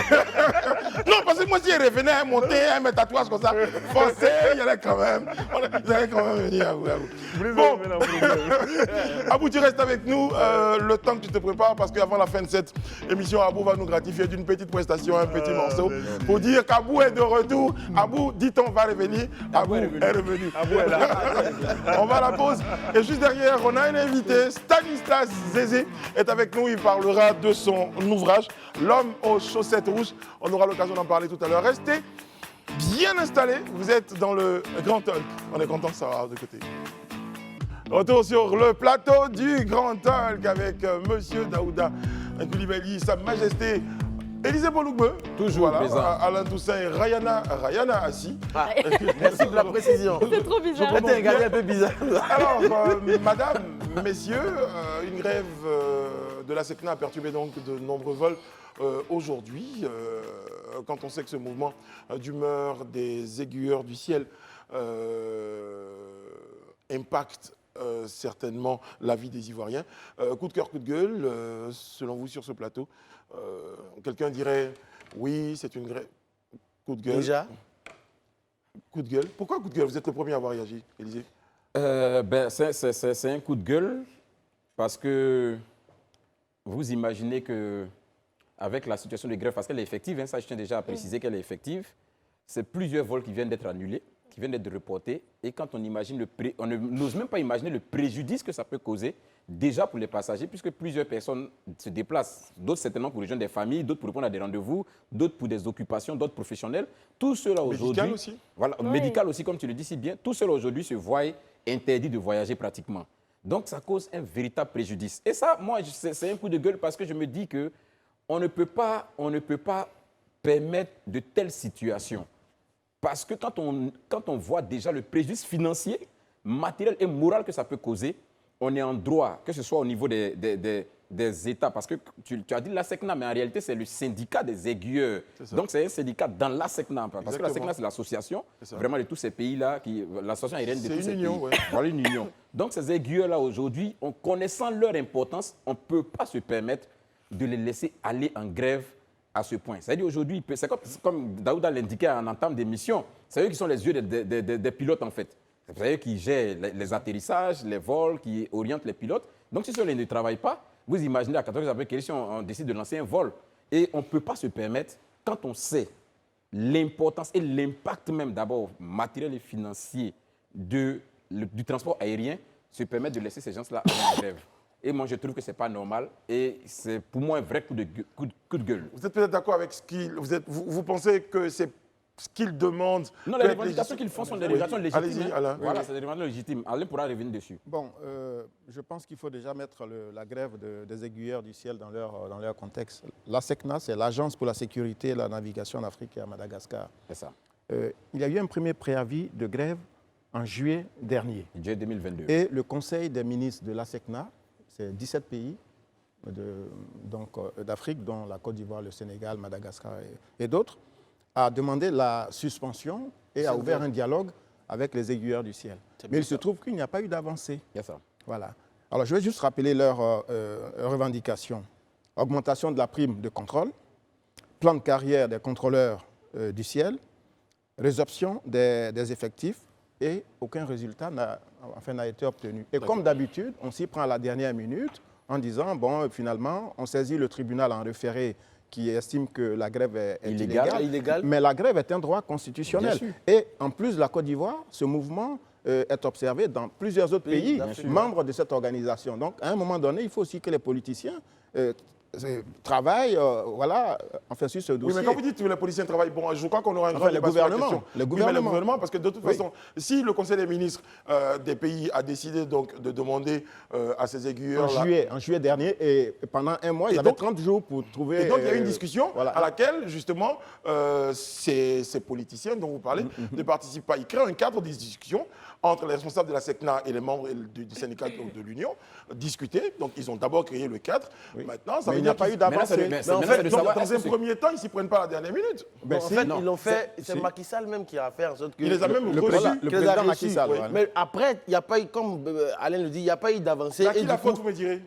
Non, parce que moi, si il revenait monter, mes tatouages comme ça, forcé, il allait quand même. Ils allaient quand même venir à vous. Bon, Abou, tu restes avec nous le temps que tu te prépares, parce qu'avant la fin de cette émission, Abou va nous gratifier d'une petite prestation, un petit morceau, pour dire qu'Abou est de retour. Abou, dit-on, va revenir. Abou est revenu.
Abou est là.
On va à la pause. Et juste derrière, on a un invité, Stanislas Zézé, est avec nous. Il parlera de son ouvrage, L'homme aux chaussettes rouges. On aura l'occasion d'en parler tout à l'heure. Restez bien installés. Vous êtes dans le Grand Talk. On est content de savoir de côté. Retour sur le plateau du Grand Talk avec Monsieur Daouda Coulibaly, Sa Majesté Élisée Bolougbe,
Toujours présent.
Alain Toussaint et Rayana Assi.
Merci de la précision.
C'est trop bizarre.
Je t'ai regardé un peu bizarre.
Alors, madame, messieurs, une grève de la SECNA a perturbé donc de nombreux vols aujourd'hui. Quand on sait que ce mouvement d'humeur des aiguilleurs du ciel impacte certainement la vie des Ivoiriens. Coup de cœur, coup de gueule, selon vous sur ce plateau, quelqu'un dirait oui, c'est une grève. Coup de gueule.
Déjà.
Coup de gueule. Pourquoi coup de gueule? Vous êtes le premier à avoir réagi, Élisée.
C'est un coup de gueule parce que vous imaginez que avec la situation de grève, parce qu'elle est effective, hein, ça je tiens déjà à préciser qu'elle est effective, c'est plusieurs vols qui viennent d'être annulés, qui viennent d'être reportés, et quand on imagine on n'ose même pas imaginer le préjudice que ça peut causer déjà pour les passagers, puisque plusieurs personnes se déplacent, d'autres certainement pour rejoindre des familles, d'autres pour répondre à des rendez-vous, d'autres pour des occupations, d'autres professionnels. Tout cela aujourd'hui...
Médical aussi.
Voilà,
Oui.
médical aussi, comme tu le dis si bien. Tout cela aujourd'hui se voit interdit de voyager pratiquement. Donc ça cause un véritable préjudice. Et ça, moi, c'est un coup de gueule parce que je me dis que on ne peut pas permettre de telles situations. Parce que quand on voit déjà le préjudice financier, matériel et moral que ça peut causer, on est en droit, que ce soit au niveau des États, parce que tu as dit la SECNA, mais en réalité, c'est le syndicat des aiguilleurs. Donc, c'est un syndicat dans la SECNA, parce que la
Exactement.
SECNA, c'est l'association
C'est ça.
vraiment de tous ces pays-là, l'association aérienne de
C'est
tous ces
une
pays.
union, ouais.
Voilà une union. Donc, ces aiguilleurs-là, aujourd'hui, en connaissant leur importance, on ne peut pas se permettre de les laisser aller en grève à ce point. C'est-à-dire aujourd'hui, c'est comme Daouda l'indiquait en entame d'émission, c'est eux qui sont les yeux des pilotes en fait. C'est eux qui gèrent les atterrissages, les vols, qui orientent les pilotes. Donc si ceux-là ne travaillent pas, vous imaginez à 14 heures après si on décide de lancer un vol. Et on ne peut pas se permettre, quand on sait l'importance et l'impact même d'abord matériel et financier du transport aérien, se permettre de laisser ces gens-là en grève. Et moi, je trouve que ce n'est pas normal et c'est pour moi un vrai coup de gueule.
Vous êtes peut-être d'accord avec ce qu'il... Vous pensez que c'est ce qu'il demande?
Non, les revendications qu'ils font sont des revendications légitimes.
Allez-y, Alain.
Voilà, c'est des revendications légitimes. Alain pourra revenir dessus.
Bon, je pense qu'il faut déjà mettre la grève des aiguilleurs du ciel dans leur contexte. La SECNA, c'est l'Agence pour la sécurité et la navigation en Afrique et à Madagascar.
C'est ça.
Il y a eu un premier préavis de grève en juillet dernier.
Juillet 2022.
Et le Conseil des ministres de la SECNA, c'est 17 pays d'Afrique, dont la Côte d'Ivoire, le Sénégal, Madagascar et d'autres, a demandé la suspension et a ouvert un dialogue avec les aiguilleurs du ciel. Mais il se trouve qu'il n'y a pas eu d'avancée.
C'est ça.
Voilà. Alors, je vais juste rappeler leurs revendications. Augmentation de la prime de contrôle, plan de carrière des contrôleurs du ciel, résorption des effectifs et aucun résultat n'a été obtenu. Et comme d'habitude, on s'y prend à la dernière minute en disant, bon, finalement, on saisit le tribunal en référé qui estime que la grève est illégale. Mais la grève est un droit constitutionnel. Et en plus de la Côte d'Ivoire, ce mouvement est observé dans plusieurs autres pays membres de cette organisation. Donc, à un moment donné, il faut aussi que les politiciens travaillent sur ce dossier.
Oui, mais quand vous dites que les policiers travaillent, bon, je crois qu'on aura un grand débat sur la question.
Le
Oui, mais le
gouvernement.
gouvernement, parce que de toute façon, si le Conseil des ministres des pays a décidé donc de demander à ces aiguilleurs...
En juillet dernier, et pendant un mois, ils avaient 30 jours pour trouver...
Et donc, il y a eu une discussion à laquelle, justement, ces politiciens dont vous parlez ne participent pas. Ils créent un cadre de discussion entre les responsables de la SECNA et les membres du syndicat de l'Union, discuter. Donc, ils ont d'abord créé le cadre. Maintenant, ça veut
il n'y a pas eu d'avancée.
En fait, dans un premier temps, ils ne s'y prennent pas à la dernière minute.
En fait, ils l'ont fait, c'est Macky Sall même qui a fait en sorte que...
Il les a même
Le
reçus.
président Macky Sall. Voilà.
Mais après, il n'y a pas eu, comme Alain le dit, il n'y a pas eu d'avancée.
À qui
Et
la
du coup,
faute, vous me direz?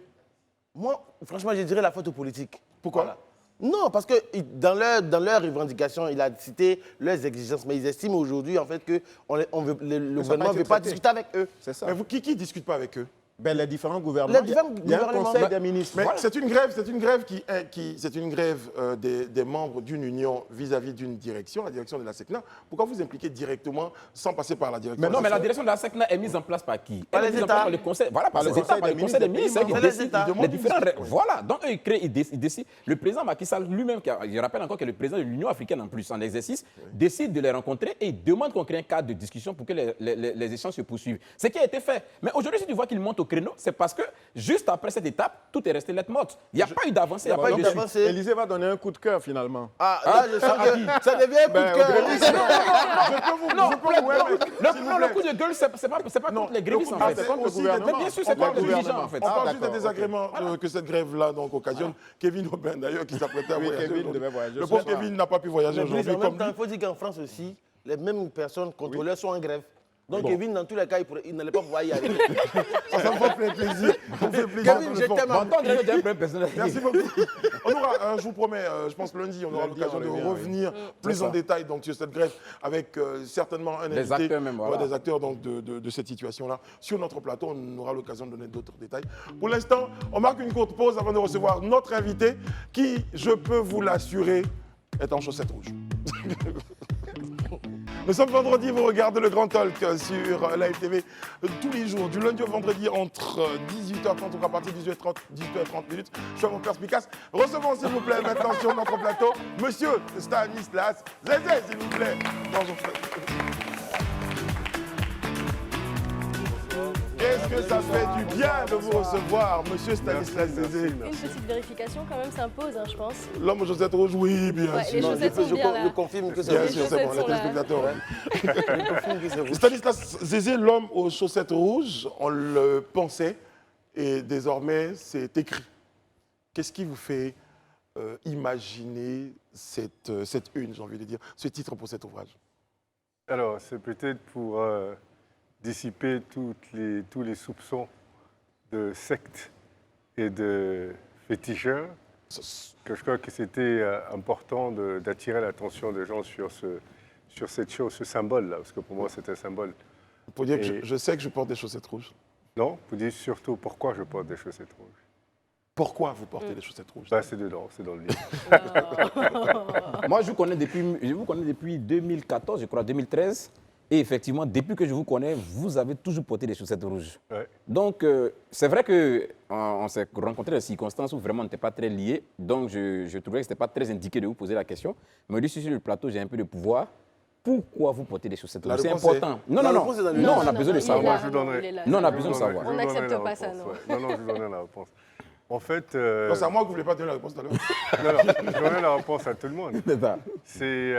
moi, franchement, je dirais la faute aux politiques.
Pourquoi?
Voilà. Non, parce que dans leur revendication, il a cité leurs exigences, mais ils estiment aujourd'hui en fait que le gouvernement ne veut pas discuter avec eux.
C'est ça.
Mais vous, qui ne discute pas avec eux?
Ben, les différents gouvernements.
Les différents
Il y a un
gouvernements.
conseil des ministres.
Mais c'est une grève, c'est une grève des membres d'une union vis-à-vis d'une direction, la direction de la SECNA. Pourquoi vous impliquez directement sans passer par la direction?
Mais non, mais la direction de la SECNA est mise en place par qui?
Par
Elle est
les
mise en place
États.
par le conseil. Voilà, par
le
les États,
conseil
par le
des
conseil des
ministres
ministres.
des
Qui
pays membres.
décident les différents. Voilà, donc eux, ils décident. Le président Macky Sall lui-même, je rappelle encore que le président de l'Union africaine en plus, en exercice, décide de les rencontrer et demande qu'on crée un cadre de discussion pour que les échanges se poursuivent. Ce qui a été fait. Mais aujourd'hui, si tu vois qu'il monte au créneau, c'est parce que juste après cette étape, tout est resté lettre morte. Il n'y a pas eu d'avancée, il n'y a pas eu de suite.
d'avancée.
Élysée va donner un coup de cœur finalement.
Ah, là, je sens que ça devient un coup de cœur.
Non, le coup de gueule, c'est pas contre les grévistes en fait.
c'est contre le
aussi
gouvernement.
Mais bien sûr, c'est
On parle
contre les
juste-
dirigeants en fait.
On parle
Ah,
juste des
d'accord,
désagréments que cette grève-là donc, occasionne. Kevin Aubin, d'ailleurs, qui s'apprêtait à
Oui,
voyager.
Kevin
aujourd'hui.
devait voyager
Le
ce
pauvre
soir.
Kevin n'a pas pu voyager
Mais
aujourd'hui
en
comme
même temps,
lui.
il faut dire qu'en France aussi, les mêmes personnes contrôleurs sont en grève. Donc Kevin, dans tous les cas, il n'allait pas pouvoir y aller.
Ça me fait plaisir. Ça me fait plaisir.
Kevin, je t'aime.
Bon, tant que j'ai un problème personnel.
Merci beaucoup. On aura, je vous promets, je pense lundi, on aura
Lundi,
l'occasion
on
de
revient,
revenir plus en détail donc, sur cette grève avec certainement un invité,
acteurs même, voilà.
des acteurs donc, de cette situation-là. Sur notre plateau, on aura l'occasion de donner d'autres détails. Pour l'instant, on marque une courte pause avant de recevoir notre invité qui, je peux vous l'assurer, est en chaussettes rouges. Nous sommes vendredi, vous regardez le Grand Talk sur Live TV tous les jours, du lundi au vendredi entre 18h30 ou à partir de 18h30 minutes. Je suis à mon perspicace. Recevons s'il vous plaît maintenant sur notre plateau Monsieur Stanislas Zézé, s'il vous plaît. Bonjour. Qu'est-ce que ça fait du bien de vous recevoir, Monsieur Stanislas Zézé.
Une petite vérification quand même s'impose, hein, je pense.
L'homme aux chaussettes rouges, oui, bien
Ouais,
sûr.
les chaussettes sont bien là.
Je confirme que c'est
Bien
vrai.
sûr, c'est bon, les
chaussettes sont là.
téléspectateurs.
Je confirme que c'est vrai.
Stanislas Zézé, l'homme aux chaussettes rouges, on le pensait et désormais c'est écrit. Qu'est-ce qui vous fait imaginer cette une, j'ai envie de dire, ce titre pour cet ouvrage?
Alors, c'est peut-être pour dissiper tous les soupçons de secte et de féticheurs que je crois que c'était important d'attirer l'attention des gens sur cette chose, ce symbole-là, parce que pour moi, c'est un symbole.
Pour dire que
Et-
je sais que je porte des chaussettes rouges.
Non, vous dites surtout pourquoi je porte des chaussettes rouges.
Pourquoi vous portez des chaussettes rouges?
Bah, c'est dedans, c'est dans le livre.
Moi, je vous connais depuis 2014, je crois, 2013. Et effectivement, depuis que je vous connais, vous avez toujours porté des chaussettes rouges.
Ouais.
Donc, c'est vrai qu'on s'est rencontrés dans des circonstances où vraiment on n'était pas très liés. Donc, je trouvais que ce n'était pas très indiqué de vous poser la question. Mais ici, sur le plateau, j'ai un peu de pouvoir. Pourquoi vous portez des chaussettes
La
rouges? C'est
réponse est-
important. Non,
La
non,
réponse est dans
non.
le
Non,
livre.
on a besoin de
il est
savoir.
là,
je donnerai.
il est là.
Non, on a
Je
besoin de
vous
savoir.
donnerai-
On
je vous
n'accepte
donnerai
pas
la
ça,
réponse,
non.
ouais. Non, je vous donnerai la réponse. En fait,
Non, c'est à moi que vous ne voulez pas donner la réponse tout à l'heure.
non, je donnerai la réponse à tout le monde.
C'est ça.
C'est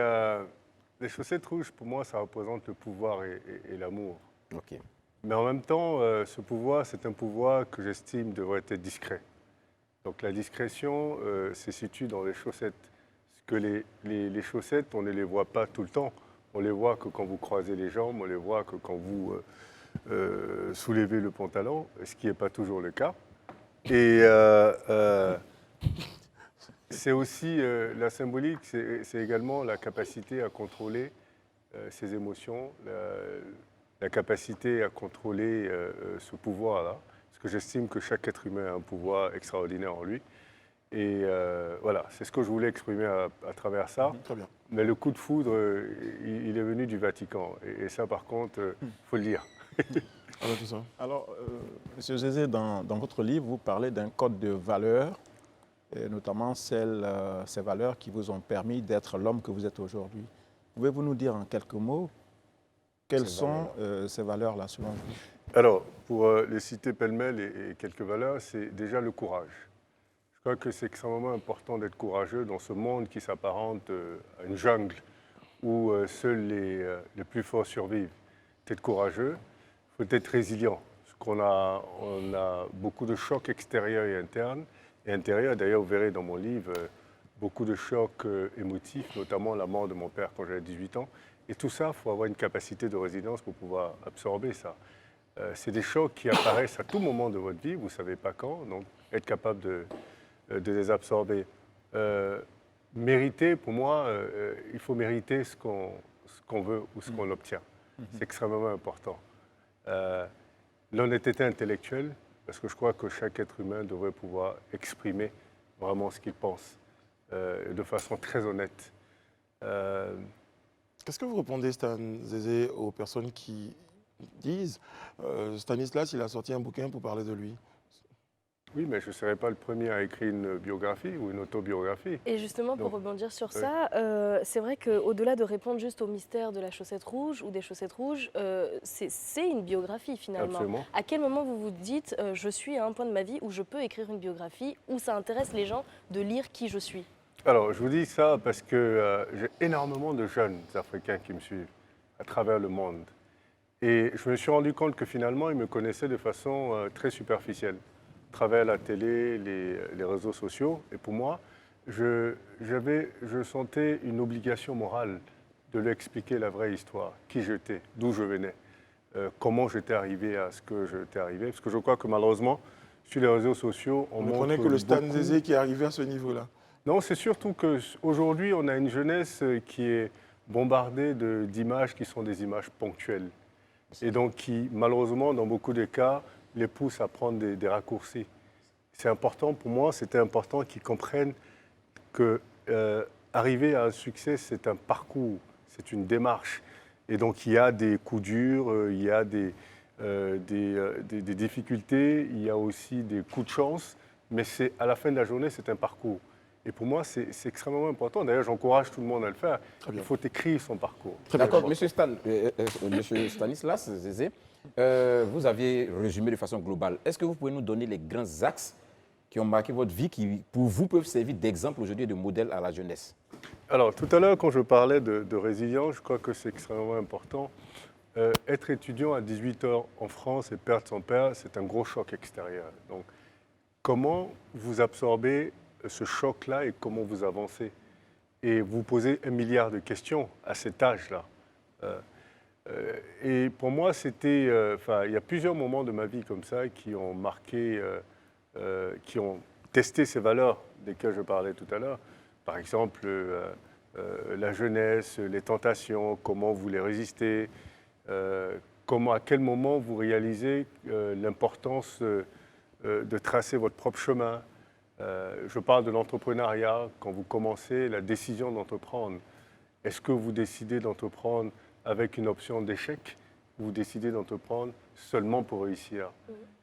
les chaussettes rouges, pour moi, ça représente le pouvoir et l'amour.
OK.
Mais en même temps, ce pouvoir, c'est un pouvoir que j'estime devrait être discret. Donc la discrétion se situe dans les chaussettes. Parce que les chaussettes, on ne les voit pas tout le temps. On les voit que quand vous croisez les jambes, on les voit que quand vous soulevez le pantalon, ce qui n'est pas toujours le cas. Et c'est aussi la symbolique, c'est également la capacité à contrôler ses émotions, la capacité à contrôler ce pouvoir-là. Parce que j'estime que chaque être humain a un pouvoir extraordinaire en lui. Et voilà, c'est ce que je voulais exprimer à travers ça.
Très bien.
Mais le coup de foudre, il est venu du Vatican. Et ça, par contre, il faut le dire.
Alors, tout ça.
Alors, Monsieur Zézé, dans votre livre, vous parlez d'un code de valeurs, et notamment ces valeurs qui vous ont permis d'être l'homme que vous êtes aujourd'hui. Pouvez-vous nous dire en quelques mots quelles sont ces valeurs-là selon vous?
Alors, pour les citer pêle-mêle et quelques valeurs, c'est déjà le courage. Je crois que c'est extrêmement important d'être courageux dans ce monde qui s'apparente à une jungle où seuls les plus forts survivent. Il faut être courageux, il faut être résilient. Parce qu'on on a beaucoup de chocs extérieurs et internes et intérieure. D'ailleurs, vous verrez dans mon livre beaucoup de chocs émotifs, notamment la mort de mon père quand j'avais 18 ans. Et tout ça, il faut avoir une capacité de résilience pour pouvoir absorber ça. C'est des chocs qui apparaissent à tout moment de votre vie, vous ne savez pas quand, donc être capable de les absorber. Mériter, pour moi, il faut mériter ce qu'on veut ou ce qu'on obtient. C'est extrêmement important. L'honnêteté intellectuelle, parce que je crois que chaque être humain devrait pouvoir exprimer vraiment ce qu'il pense de façon très honnête.
Qu'est-ce que vous répondez, Stan Zézé, aux personnes qui disent Stanislas, il a sorti un bouquin pour parler de lui?
Oui, mais je ne serai pas le premier à écrire une biographie ou une autobiographie.
Et justement, pour
Donc,
rebondir sur
oui.
ça, c'est vrai qu'au-delà de répondre juste au mystère de la chaussette rouge ou des chaussettes rouges, c'est une biographie finalement.
Absolument.
À quel moment vous vous dites je suis à un point de ma vie où je peux écrire une biographie, où ça intéresse les gens de lire qui je suis?
Alors, je vous dis ça parce que j'ai énormément de jeunes Africains qui me suivent à travers le monde. Et je me suis rendu compte que finalement, ils me connaissaient de façon très superficielle, à travers la télé, les réseaux sociaux. Et pour moi, je sentais une obligation morale de leur expliquer la vraie histoire, qui j'étais, d'où je venais, comment j'étais arrivé à ce que j'étais arrivé. Parce que je crois que malheureusement, sur les réseaux sociaux, on
ne
montre
connaît que le Stan
beaucoup.
Zézé qui est arrivé à ce niveau-là.
Non, c'est surtout qu'aujourd'hui, on a une jeunesse qui est bombardée d'images qui sont des images ponctuelles. Et donc qui, malheureusement, dans beaucoup de cas, les poussent à prendre des raccourcis. C'est important, pour moi, c'était important qu'ils comprennent que arriver à un succès, c'est un parcours, c'est une démarche. Et donc, il y a des coups durs, il y a des difficultés, il y a aussi des coups de chance, mais à la fin de la journée, c'est un parcours. Et pour moi, c'est extrêmement important. D'ailleurs, j'encourage tout le monde à le faire. Il faut écrire son parcours.
D'accord, monsieur Stanislas Zézé, vous aviez résumé de façon globale. Est-ce que vous pouvez nous donner les grands axes qui ont marqué votre vie, qui pour vous peuvent servir d'exemple aujourd'hui et de modèle à la jeunesse?
Alors, tout à l'heure, quand je parlais de résilience, je crois que c'est extrêmement important. Être étudiant à 18 ans en France et perdre son père, c'est un gros choc extérieur. Donc, comment vous absorbez ce choc-là et comment vous avancez? Et vous posez 1 milliard de questions à cet âge-là. Et pour moi, c'était... il y a plusieurs moments de ma vie comme ça qui ont marqué, qui ont testé ces valeurs desquelles je parlais tout à l'heure. Par exemple, la jeunesse, les tentations, comment vous les résistez, à quel moment vous réalisez l'importance de tracer votre propre chemin. Je parle de l'entrepreneuriat, quand vous commencez la décision d'entreprendre. Est-ce que vous décidez d'entreprendre avec une option d'échec ou vous décidez d'entreprendre seulement pour réussir?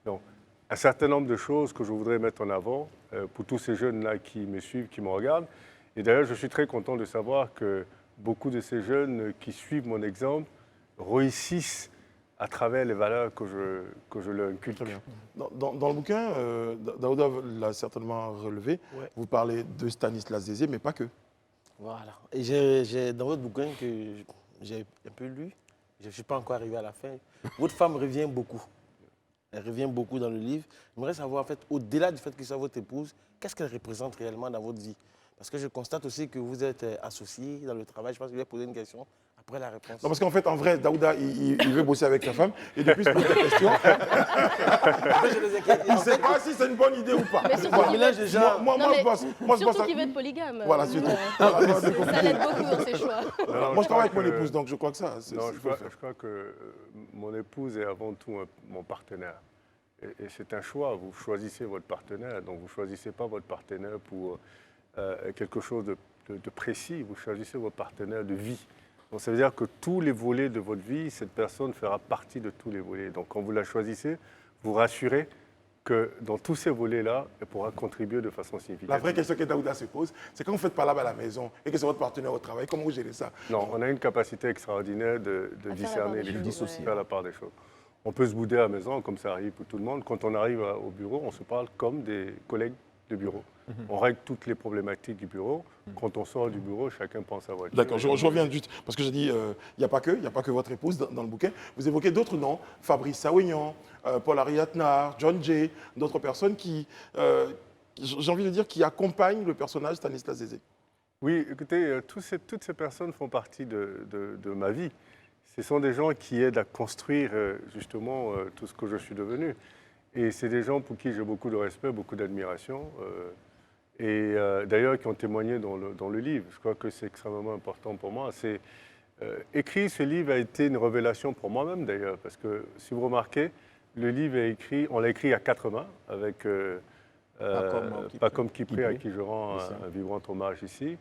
Donc, un certain nombre de choses que je voudrais mettre en avant pour tous ces jeunes-là qui me suivent, qui me regardent. Et d'ailleurs, je suis très content de savoir que beaucoup de ces jeunes qui suivent mon exemple réussissent à travers les valeurs que je leur inculque.
Très bien. Dans le bouquin, Daouda l'a certainement relevé,
Ouais.
vous parlez de Stanislas Zézé, mais pas que.
Voilà. Et j'ai dans votre bouquin que j'ai un peu lu, je ne suis pas encore arrivé à la fin, votre femme revient beaucoup. Elle revient beaucoup dans le livre. J'aimerais savoir, en fait, au-delà du fait que soit votre épouse, qu'est-ce qu'elle représente réellement dans votre vie? Parce que je constate aussi que vous êtes associés dans le travail. Je pense que je vais poser une question après la réponse.
Non, parce qu'en fait, en vrai, Daouda, il veut bosser avec sa femme, et depuis ce pose la question, il ne sait pas si c'est une bonne idée ou pas.
Mais surtout
Voilà.
qu'il
Là,
veut-
déjà-
Moi,
Non,
je
mais
pense
surtout
à-
qu'il veut être polygame.
Voilà, surtout.
Ça l'aide beaucoup dans ses choix.
Moi, je travaille avec mon épouse, donc je crois que ça, c'est
Non,
il faut le faire.
je crois que mon épouse est avant tout mon partenaire. Et c'est un choix. Vous choisissez votre partenaire. Donc, vous ne choisissez pas votre partenaire pour quelque chose de précis. Vous choisissez votre partenaire de vie. Donc, ça veut dire que tous les volets de votre vie, cette personne fera partie de tous les volets. Donc, quand vous la choisissez, vous rassurez que dans tous ces volets-là, elle pourra contribuer de façon significative.
La vraie question que Daouda se pose, c'est quand vous faites pas là-bas à la maison et que c'est votre partenaire au travail, comment vous gérez ça?
Non, on a une capacité extraordinaire de
À faire la part
discerner
des
les
choses,
choses,
ouais.
faire la part des choses. On peut se bouder à la maison, comme ça arrive pour tout le monde. Quand on arrive au bureau, on se parle comme des collègues de bureau. On règle toutes les problématiques du bureau. Quand on sort du bureau, chacun prend sa voiture.
D'accord, je reviens juste, parce que j'ai dit, il n'y a pas que votre épouse dans le bouquin. Vous évoquez d'autres noms, Fabrice Sawignon, Paul Ariatnar, John Jay, d'autres personnes qui j'ai envie de dire, qui accompagnent le personnage Stanislas Zézé.
Oui, écoutez, toutes ces personnes font partie de ma vie. Ce sont des gens qui aident à construire justement tout ce que je suis devenu. Et c'est des gens pour qui j'ai beaucoup de respect, beaucoup d'admiration. Et d'ailleurs, qui ont témoigné dans le livre. Je crois que c'est extrêmement important pour moi. Écrire ce livre a été une révélation pour moi-même d'ailleurs. Parce que si vous remarquez, le livre est écrit, on l'a écrit à 4 mains avec Pacom Kipré, à qui je rends un vibrant hommage ici.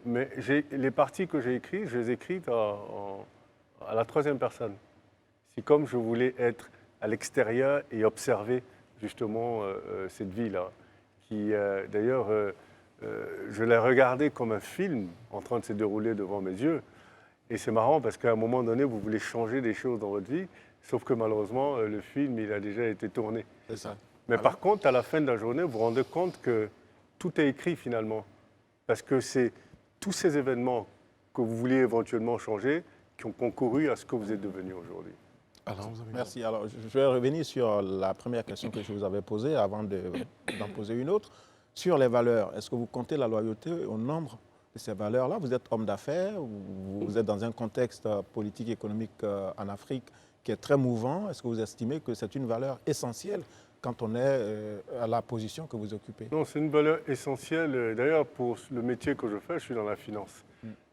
Mais les parties que j'ai écrites, je les ai écrites à la 3e personne. C'est comme je voulais être à l'extérieur et observer justement cette vie-là, qui d'ailleurs, je l'ai regardée comme un film en train de se dérouler devant mes yeux. Et c'est marrant parce qu'à un moment donné, vous voulez changer des choses dans votre vie, sauf que malheureusement, le film, il a déjà été tourné.
C'est ça.
Mais par contre, à la fin de la journée, vous vous rendez compte que tout est écrit finalement. Parce que c'est tous ces événements que vous vouliez éventuellement changer qui ont concouru à ce que vous êtes devenu aujourd'hui.
Merci. Alors, je vais revenir sur la première question que je vous avais posée avant d'en poser une autre. Sur les valeurs, est-ce que vous comptez la loyauté au nombre de ces valeurs-là? Vous êtes homme d'affaires, vous êtes dans un contexte politique et économique en Afrique qui est très mouvant. Est-ce que vous estimez que c'est une valeur essentielle quand on est à la position que vous occupez?
Non, c'est une valeur essentielle. D'ailleurs, pour le métier que je fais, je suis dans la finance.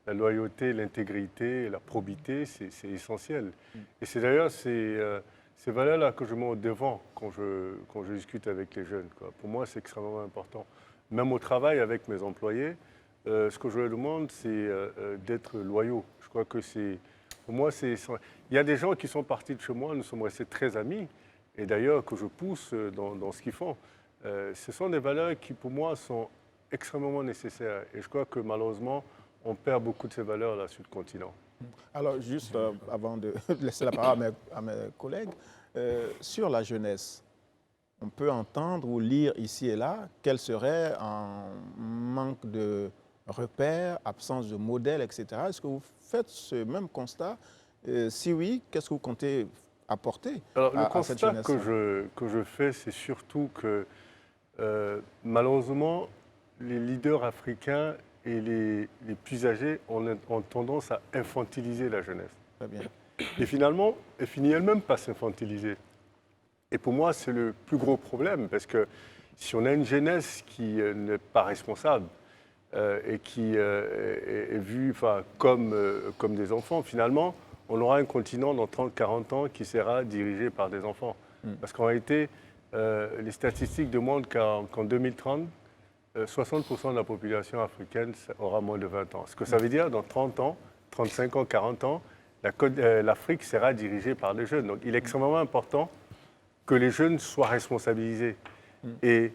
La loyauté, l'intégrité, la probité, c'est essentiel. Et c'est d'ailleurs ces valeurs-là que je mets au devant quand je discute avec les jeunes, quoi. Pour moi, c'est extrêmement important. Même au travail avec mes employés, ce que je leur demande, c'est d'être loyaux. Je crois que pour moi, il y a des gens qui sont partis de chez moi, nous sommes restés très amis, et d'ailleurs que je pousse dans ce qu'ils font. Ce sont des valeurs qui, pour moi, sont extrêmement nécessaires. Et je crois que malheureusement, on perd beaucoup de ces valeurs-là sur le continent.
Alors, juste avant de laisser la parole à mes collègues, sur la jeunesse, on peut entendre ou lire ici et là quel serait un manque de repères, absence de modèles, etc. Est-ce que vous faites ce même constat? Si oui, qu'est-ce que vous comptez apporter à cette jeunesse?
Le constat que je fais, c'est surtout que malheureusement, les leaders africains et les plus âgés ont tendance à infantiliser la jeunesse.
Très bien.
Et finalement, elle finit elle-même par s'infantiliser. Et pour moi, c'est le plus gros problème, parce que si on a une jeunesse qui n'est pas responsable et qui est vue comme des enfants, finalement, on aura un continent dans 30-40 ans qui sera dirigé par des enfants. Parce qu'en réalité, les statistiques demandent qu'en 2030, 60% de la population africaine aura moins de 20 ans. Ce que ça veut dire, dans 30 ans, 35 ans, 40 ans, l'Afrique sera dirigée par les jeunes. Donc il est extrêmement important que les jeunes soient responsabilisés. Et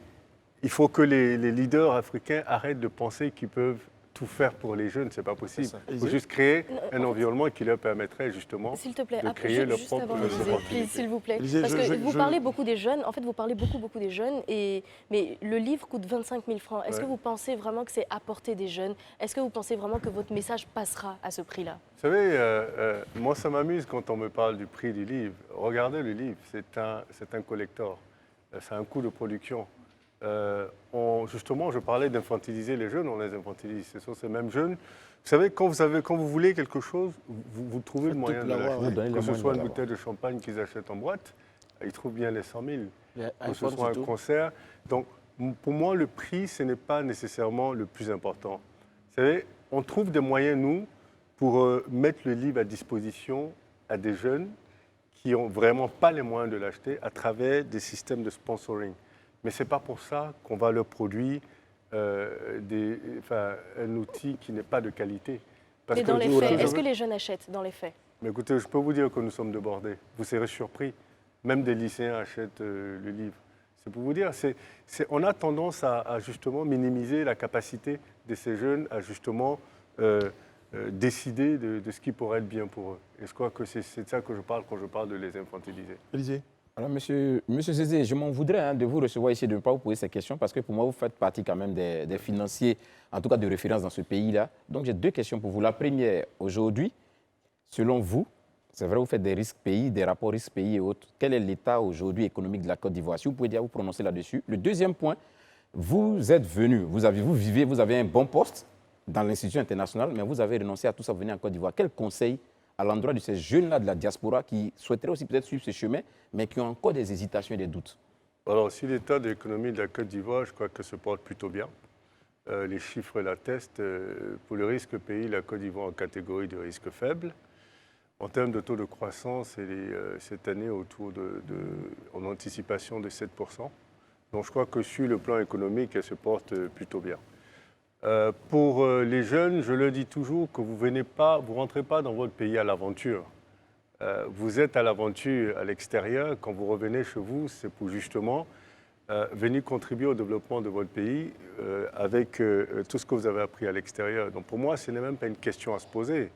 il faut que les leaders africains arrêtent de penser qu'ils peuvent tout faire pour les jeunes, c'est pas possible. Il faut juste créer un environnement qui leur permettrait justement de créer leur propre opportunité.
S'il vous plaît.
Élisée,
Parce que vous parlez beaucoup des jeunes, en fait vous parlez beaucoup des jeunes, mais le livre coûte 25 000 francs. Est-ce que vous pensez vraiment que c'est à portée des jeunes? Est-ce que vous pensez vraiment que votre message passera à ce prix-là?
Vous savez, moi ça m'amuse quand on me parle du prix du livre. Regardez le livre, c'est un collector, c'est un coût de production. Justement, je parlais d'infantiliser les jeunes, on les infantilise. Ce sont ces mêmes jeunes. Vous savez, quand vous voulez quelque chose, vous trouvez le moyen de l'acheter. Que ce soit une bouteille de champagne qu'ils achètent en boîte, ils trouvent bien les 100 000. Que ce soit un concert. Donc, pour moi, le prix, ce n'est pas nécessairement le plus important. Vous savez, on trouve des moyens, nous, pour mettre le livre à disposition à des jeunes qui n'ont vraiment pas les moyens de l'acheter à travers des systèmes de sponsoring. Mais ce n'est pas pour ça qu'on va leur produire un outil qui n'est pas de qualité.
Mais dans les faits, est-ce que les jeunes achètent dans les faits?
Mais écoutez, je peux vous dire que nous sommes débordés. Vous serez surpris. Même des lycéens achètent le livre. C'est pour vous dire, on a tendance à justement minimiser la capacité de ces jeunes à justement décider de ce qui pourrait être bien pour eux. Et je crois que c'est de ça que je parle quand je parle de les infantiliser.
Élisée.
Alors, monsieur Zézé, je m'en voudrais de vous recevoir ici, de ne pas vous poser ces questions, parce que pour moi, vous faites partie quand même des financiers, en tout cas de référence dans ce pays-là. Donc, j'ai 2 questions pour vous. La première, aujourd'hui, selon vous, c'est vrai, vous faites des risques pays, des rapports risques pays et autres. Quel est l'état aujourd'hui économique de la Côte d'Ivoire? Si vous pouvez déjà vous prononcer là-dessus. Le deuxième point, Vous êtes venu, vous avez un bon poste dans l'institution internationale, mais vous avez renoncé à tout ça, venir en Côte d'Ivoire. Quel conseil à l'endroit de ces jeunes-là de la diaspora qui souhaiteraient aussi peut-être suivre ce chemin, mais qui ont encore des hésitations et des doutes?
Alors, si l'état de l'économie de la Côte d'Ivoire, je crois que se porte plutôt bien. Les chiffres l'attestent. Pour le risque pays, la Côte d'Ivoire en catégorie de risque faible. En termes de taux de croissance, elle est cette année en anticipation de 7%. Donc je crois que sur le plan économique, elle se porte plutôt bien. Pour les jeunes, je le dis toujours que vous ne rentrez pas dans votre pays à l'aventure. Vous êtes à l'aventure à l'extérieur. Quand vous revenez chez vous, c'est pour justement venir contribuer au développement de votre pays avec tout ce que vous avez appris à l'extérieur. Donc pour moi, ce n'est même pas une question à se poser.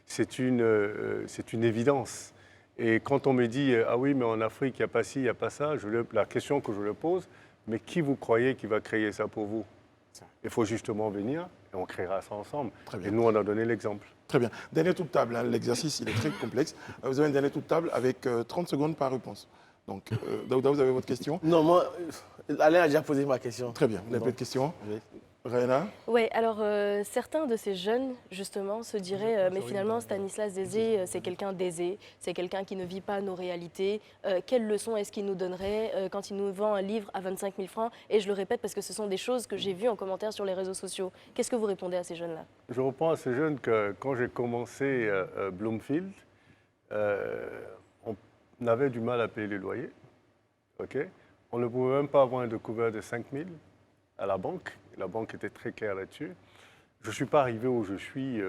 C'est une évidence. Et quand on me dit « Ah oui, mais en Afrique, il n'y a pas ci, il n'y a pas ça », la question que je le pose, mais qui vous croyez qui va créer ça pour vous? Il faut justement venir et on créera ça ensemble.
Très bien.
Et nous, on a donné l'exemple.
Très bien. Dernier tour de table, hein. L'exercice il est très complexe. Vous avez un dernier tour de table avec 30 secondes par réponse. Donc, Daouda, vous avez votre question?
Non, moi, Alain a déjà posé ma question.
Très bien. Vous n'avez pas de question?
Oui.
Raina?
Oui, alors certains de ces jeunes, justement, se diraient mais finalement, Stanislas Zézé, c'est quelqu'un d'aisé, c'est quelqu'un qui ne vit pas nos réalités. Quelle leçon est-ce qu'il nous donnerait quand il nous vend un livre à 25 000 francs? Et je le répète parce que ce sont des choses que j'ai vues en commentaire sur les réseaux sociaux. Qu'est-ce que vous répondez à ces jeunes-là?
Je reprends à ces jeunes que quand j'ai commencé Bloomfield, on avait du mal à payer les loyers. Okay? On ne pouvait même pas avoir un découvert de 5 000 à la banque. La banque était très claire là-dessus. Je ne suis pas arrivé où je suis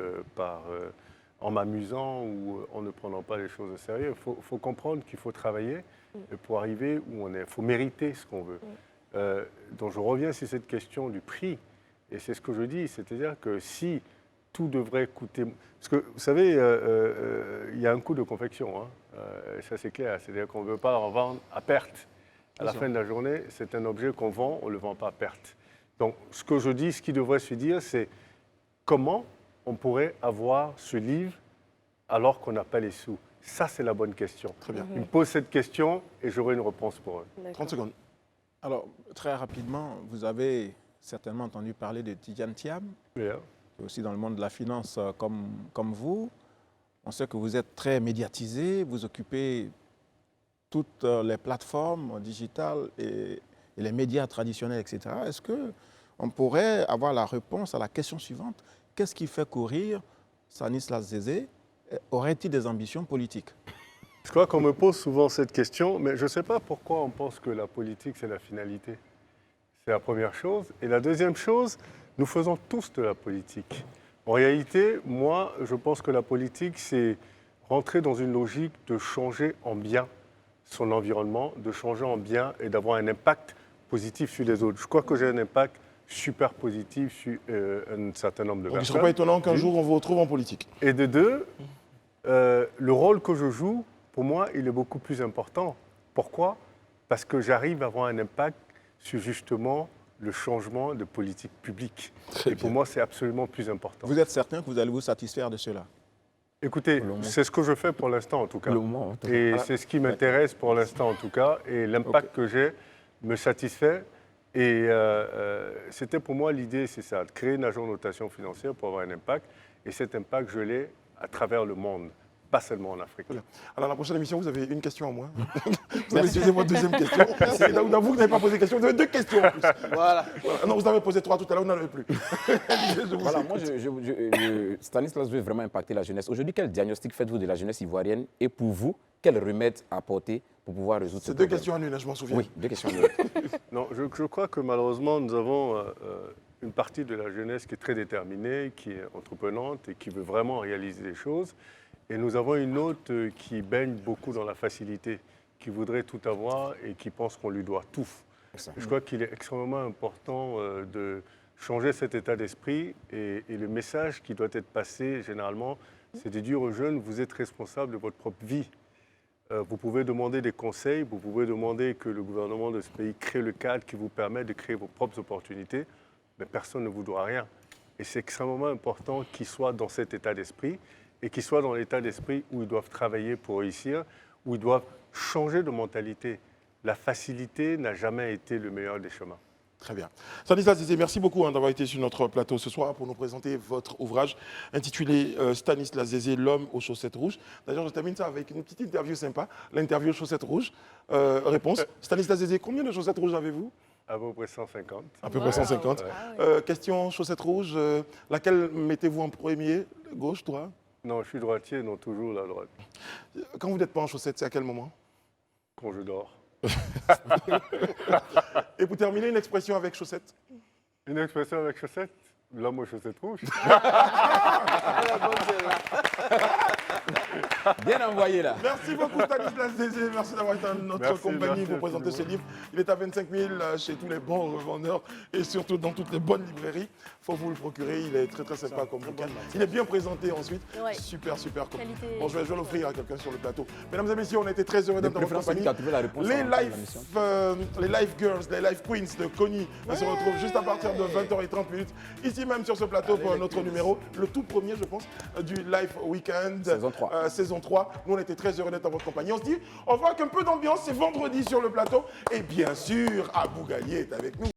en m'amusant ou en ne prenant pas les choses au sérieux. Il faut comprendre qu'il faut travailler et pour arriver où on est. Il faut mériter ce qu'on veut. Donc je reviens sur cette question du prix. Et c'est ce que je dis, c'est-à-dire que si tout devrait coûter... Parce que, vous savez, il y a un coût de confection. Hein. Ça, c'est clair. C'est-à-dire qu'on ne veut pas en vendre à perte. À la fin de la journée, c'est un objet qu'on vend, on ne le vend pas à perte. Donc, ce que je dis, ce qui devrait se dire, c'est comment on pourrait avoir ce livre alors qu'on n'a pas les sous. Ça, c'est la bonne question.
Très bien.
Ils me posent cette question et j'aurai une réponse pour eux.
30 secondes.
Alors, très rapidement, vous avez certainement entendu parler de Tidjane Thiam,
Yeah.
qui est aussi dans le monde de la finance comme vous. On sait que vous êtes très médiatisé, vous occupez toutes les plateformes digitales et les médias traditionnels, etc. Est-ce qu'on pourrait avoir la réponse à la question suivante? Qu'est-ce qui fait courir Stanislas Zézé? Aurait-il des ambitions politiques?
Je crois qu'on me pose souvent cette question, mais je ne sais pas pourquoi on pense que la politique, c'est la finalité. C'est la première chose. Et la deuxième chose, nous faisons tous de la politique. En réalité, moi, je pense que la politique, c'est rentrer dans une logique de changer en bien son environnement, de changer en bien et d'avoir un impact positif sur les autres. Je crois que j'ai un impact super positif sur un certain nombre de
Donc, il ne
personnes.
serait pas étonnant qu'un jour, on vous retrouve en politique.
Et de deux, le rôle que je joue, pour moi, il est beaucoup plus important. Pourquoi? Parce que j'arrive à avoir un impact sur justement le changement de politique publique. Et pour moi, c'est absolument plus important.
Vous êtes certain que vous allez vous satisfaire de cela?
Écoutez, c'est ce que je fais pour l'instant en tout cas. Et c'est ce qui m'intéresse pour l'instant en tout cas. Et l'impact que j'ai me satisfait. Et c'était pour moi l'idée, c'est ça, de créer une agence de notation financière pour avoir un impact. Et cet impact, je l'ai à travers le monde, pas seulement en Afrique.
Alors, la prochaine émission, vous avez une question en moins. Vous avez utilisé votre deuxième question. Et Daouda, vous n'avez pas posé de question, vous avez deux questions en plus.
Voilà.
Non, vous avez posé trois tout à l'heure, vous n'en avez plus.
Voilà, moi, Stanislas veut vraiment impacter la jeunesse. Aujourd'hui, quel diagnostic faites-vous de la jeunesse ivoirienne et pour vous, quel remède apporter pour pouvoir résoudre ce
C'est deux
problème?
questions en une, je m'en souviens.
Oui, deux questions en une.
Non, je crois que malheureusement, nous avons une partie de la jeunesse qui est très déterminée, qui est entreprenante et qui veut vraiment réaliser des choses. Et nous avons une autre qui baigne beaucoup dans la facilité, qui voudrait tout avoir et qui pense qu'on lui doit tout. Je crois qu'il est extrêmement important de changer cet état d'esprit et le message qui doit être passé généralement, c'est de dire aux jeunes, vous êtes responsable de votre propre vie. Vous pouvez demander des conseils, vous pouvez demander que le gouvernement de ce pays crée le cadre qui vous permet de créer vos propres opportunités, mais personne ne vous doit rien. Et c'est extrêmement important qu'ils soient dans cet état d'esprit et qu'ils soient dans l'état d'esprit où ils doivent travailler pour réussir, où ils doivent changer de mentalité. La facilité n'a jamais été le meilleur des chemins.
Très bien. Stanislas Zézé, merci beaucoup d'avoir été sur notre plateau ce soir pour nous présenter votre ouvrage intitulé Stanislas Zézé, l'homme aux chaussettes rouges. D'ailleurs, je termine ça avec une petite interview sympa, l'interview chaussettes rouges. Réponse, Stanislas Zézé, combien de chaussettes rouges avez-vous?
À peu près 150.
À peu près 150. Question chaussettes rouges, laquelle mettez-vous en premier? Gauche, toi?
Non, je suis droitier, non, toujours la droite.
Quand vous n'êtes pas en chaussettes, c'est à quel moment?
Quand je dors.
Et pour terminer, une expression avec chaussettes?
Une expression avec chaussettes? L'homme aux chaussettes rouges.
Bien envoyé là.
Merci beaucoup Stanislas Zézé, merci d'avoir été en notre
Merci,
compagnie
merci
pour présenter ce
infiniment.
livre. Il est à 25 000 chez tous les bons revendeurs et surtout dans toutes les bonnes librairies. Il faut vous le procurer, il est très sympa comme bouquin. Il est bien présenté ensuite.
Ouais.
Super cool.
Qualité.
Bon, je vais l'offrir à quelqu'un sur le plateau. Mesdames et messieurs, on a été très heureux d'être dans votre
préférence, celui
compagnie.
qui a trouvé la réponse
Les
avant la mission.
live girls, les live queens de Cogny se retrouvent juste à partir de 20h30 ici même sur ce plateau pour un autre numéro, le tout premier je pense du Live Weekend
Saison 3.
saison 3. Nous on était très heureux d'être dans votre compagnie. On se dit on voit qu'un peu d'ambiance, c'est vendredi sur le plateau et bien sûr Abou Gali est avec nous.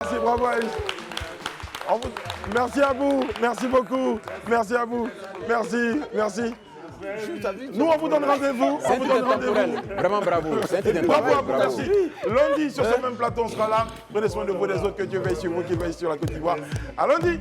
Merci, bravo Aïe. Merci à vous, merci beaucoup, merci à vous, merci. Nous on vous donne rendez-vous,
C'est un titre intemporel. Vraiment bravo. C'est un titre
Bravo à
intemporel.
vous,
Bravo.
merci. Lundi, sur ce même plateau, on sera là. Prenez soin de vous et des autres, que Dieu veille sur vous, qu'il veille sur la Côte d'Ivoire. À lundi.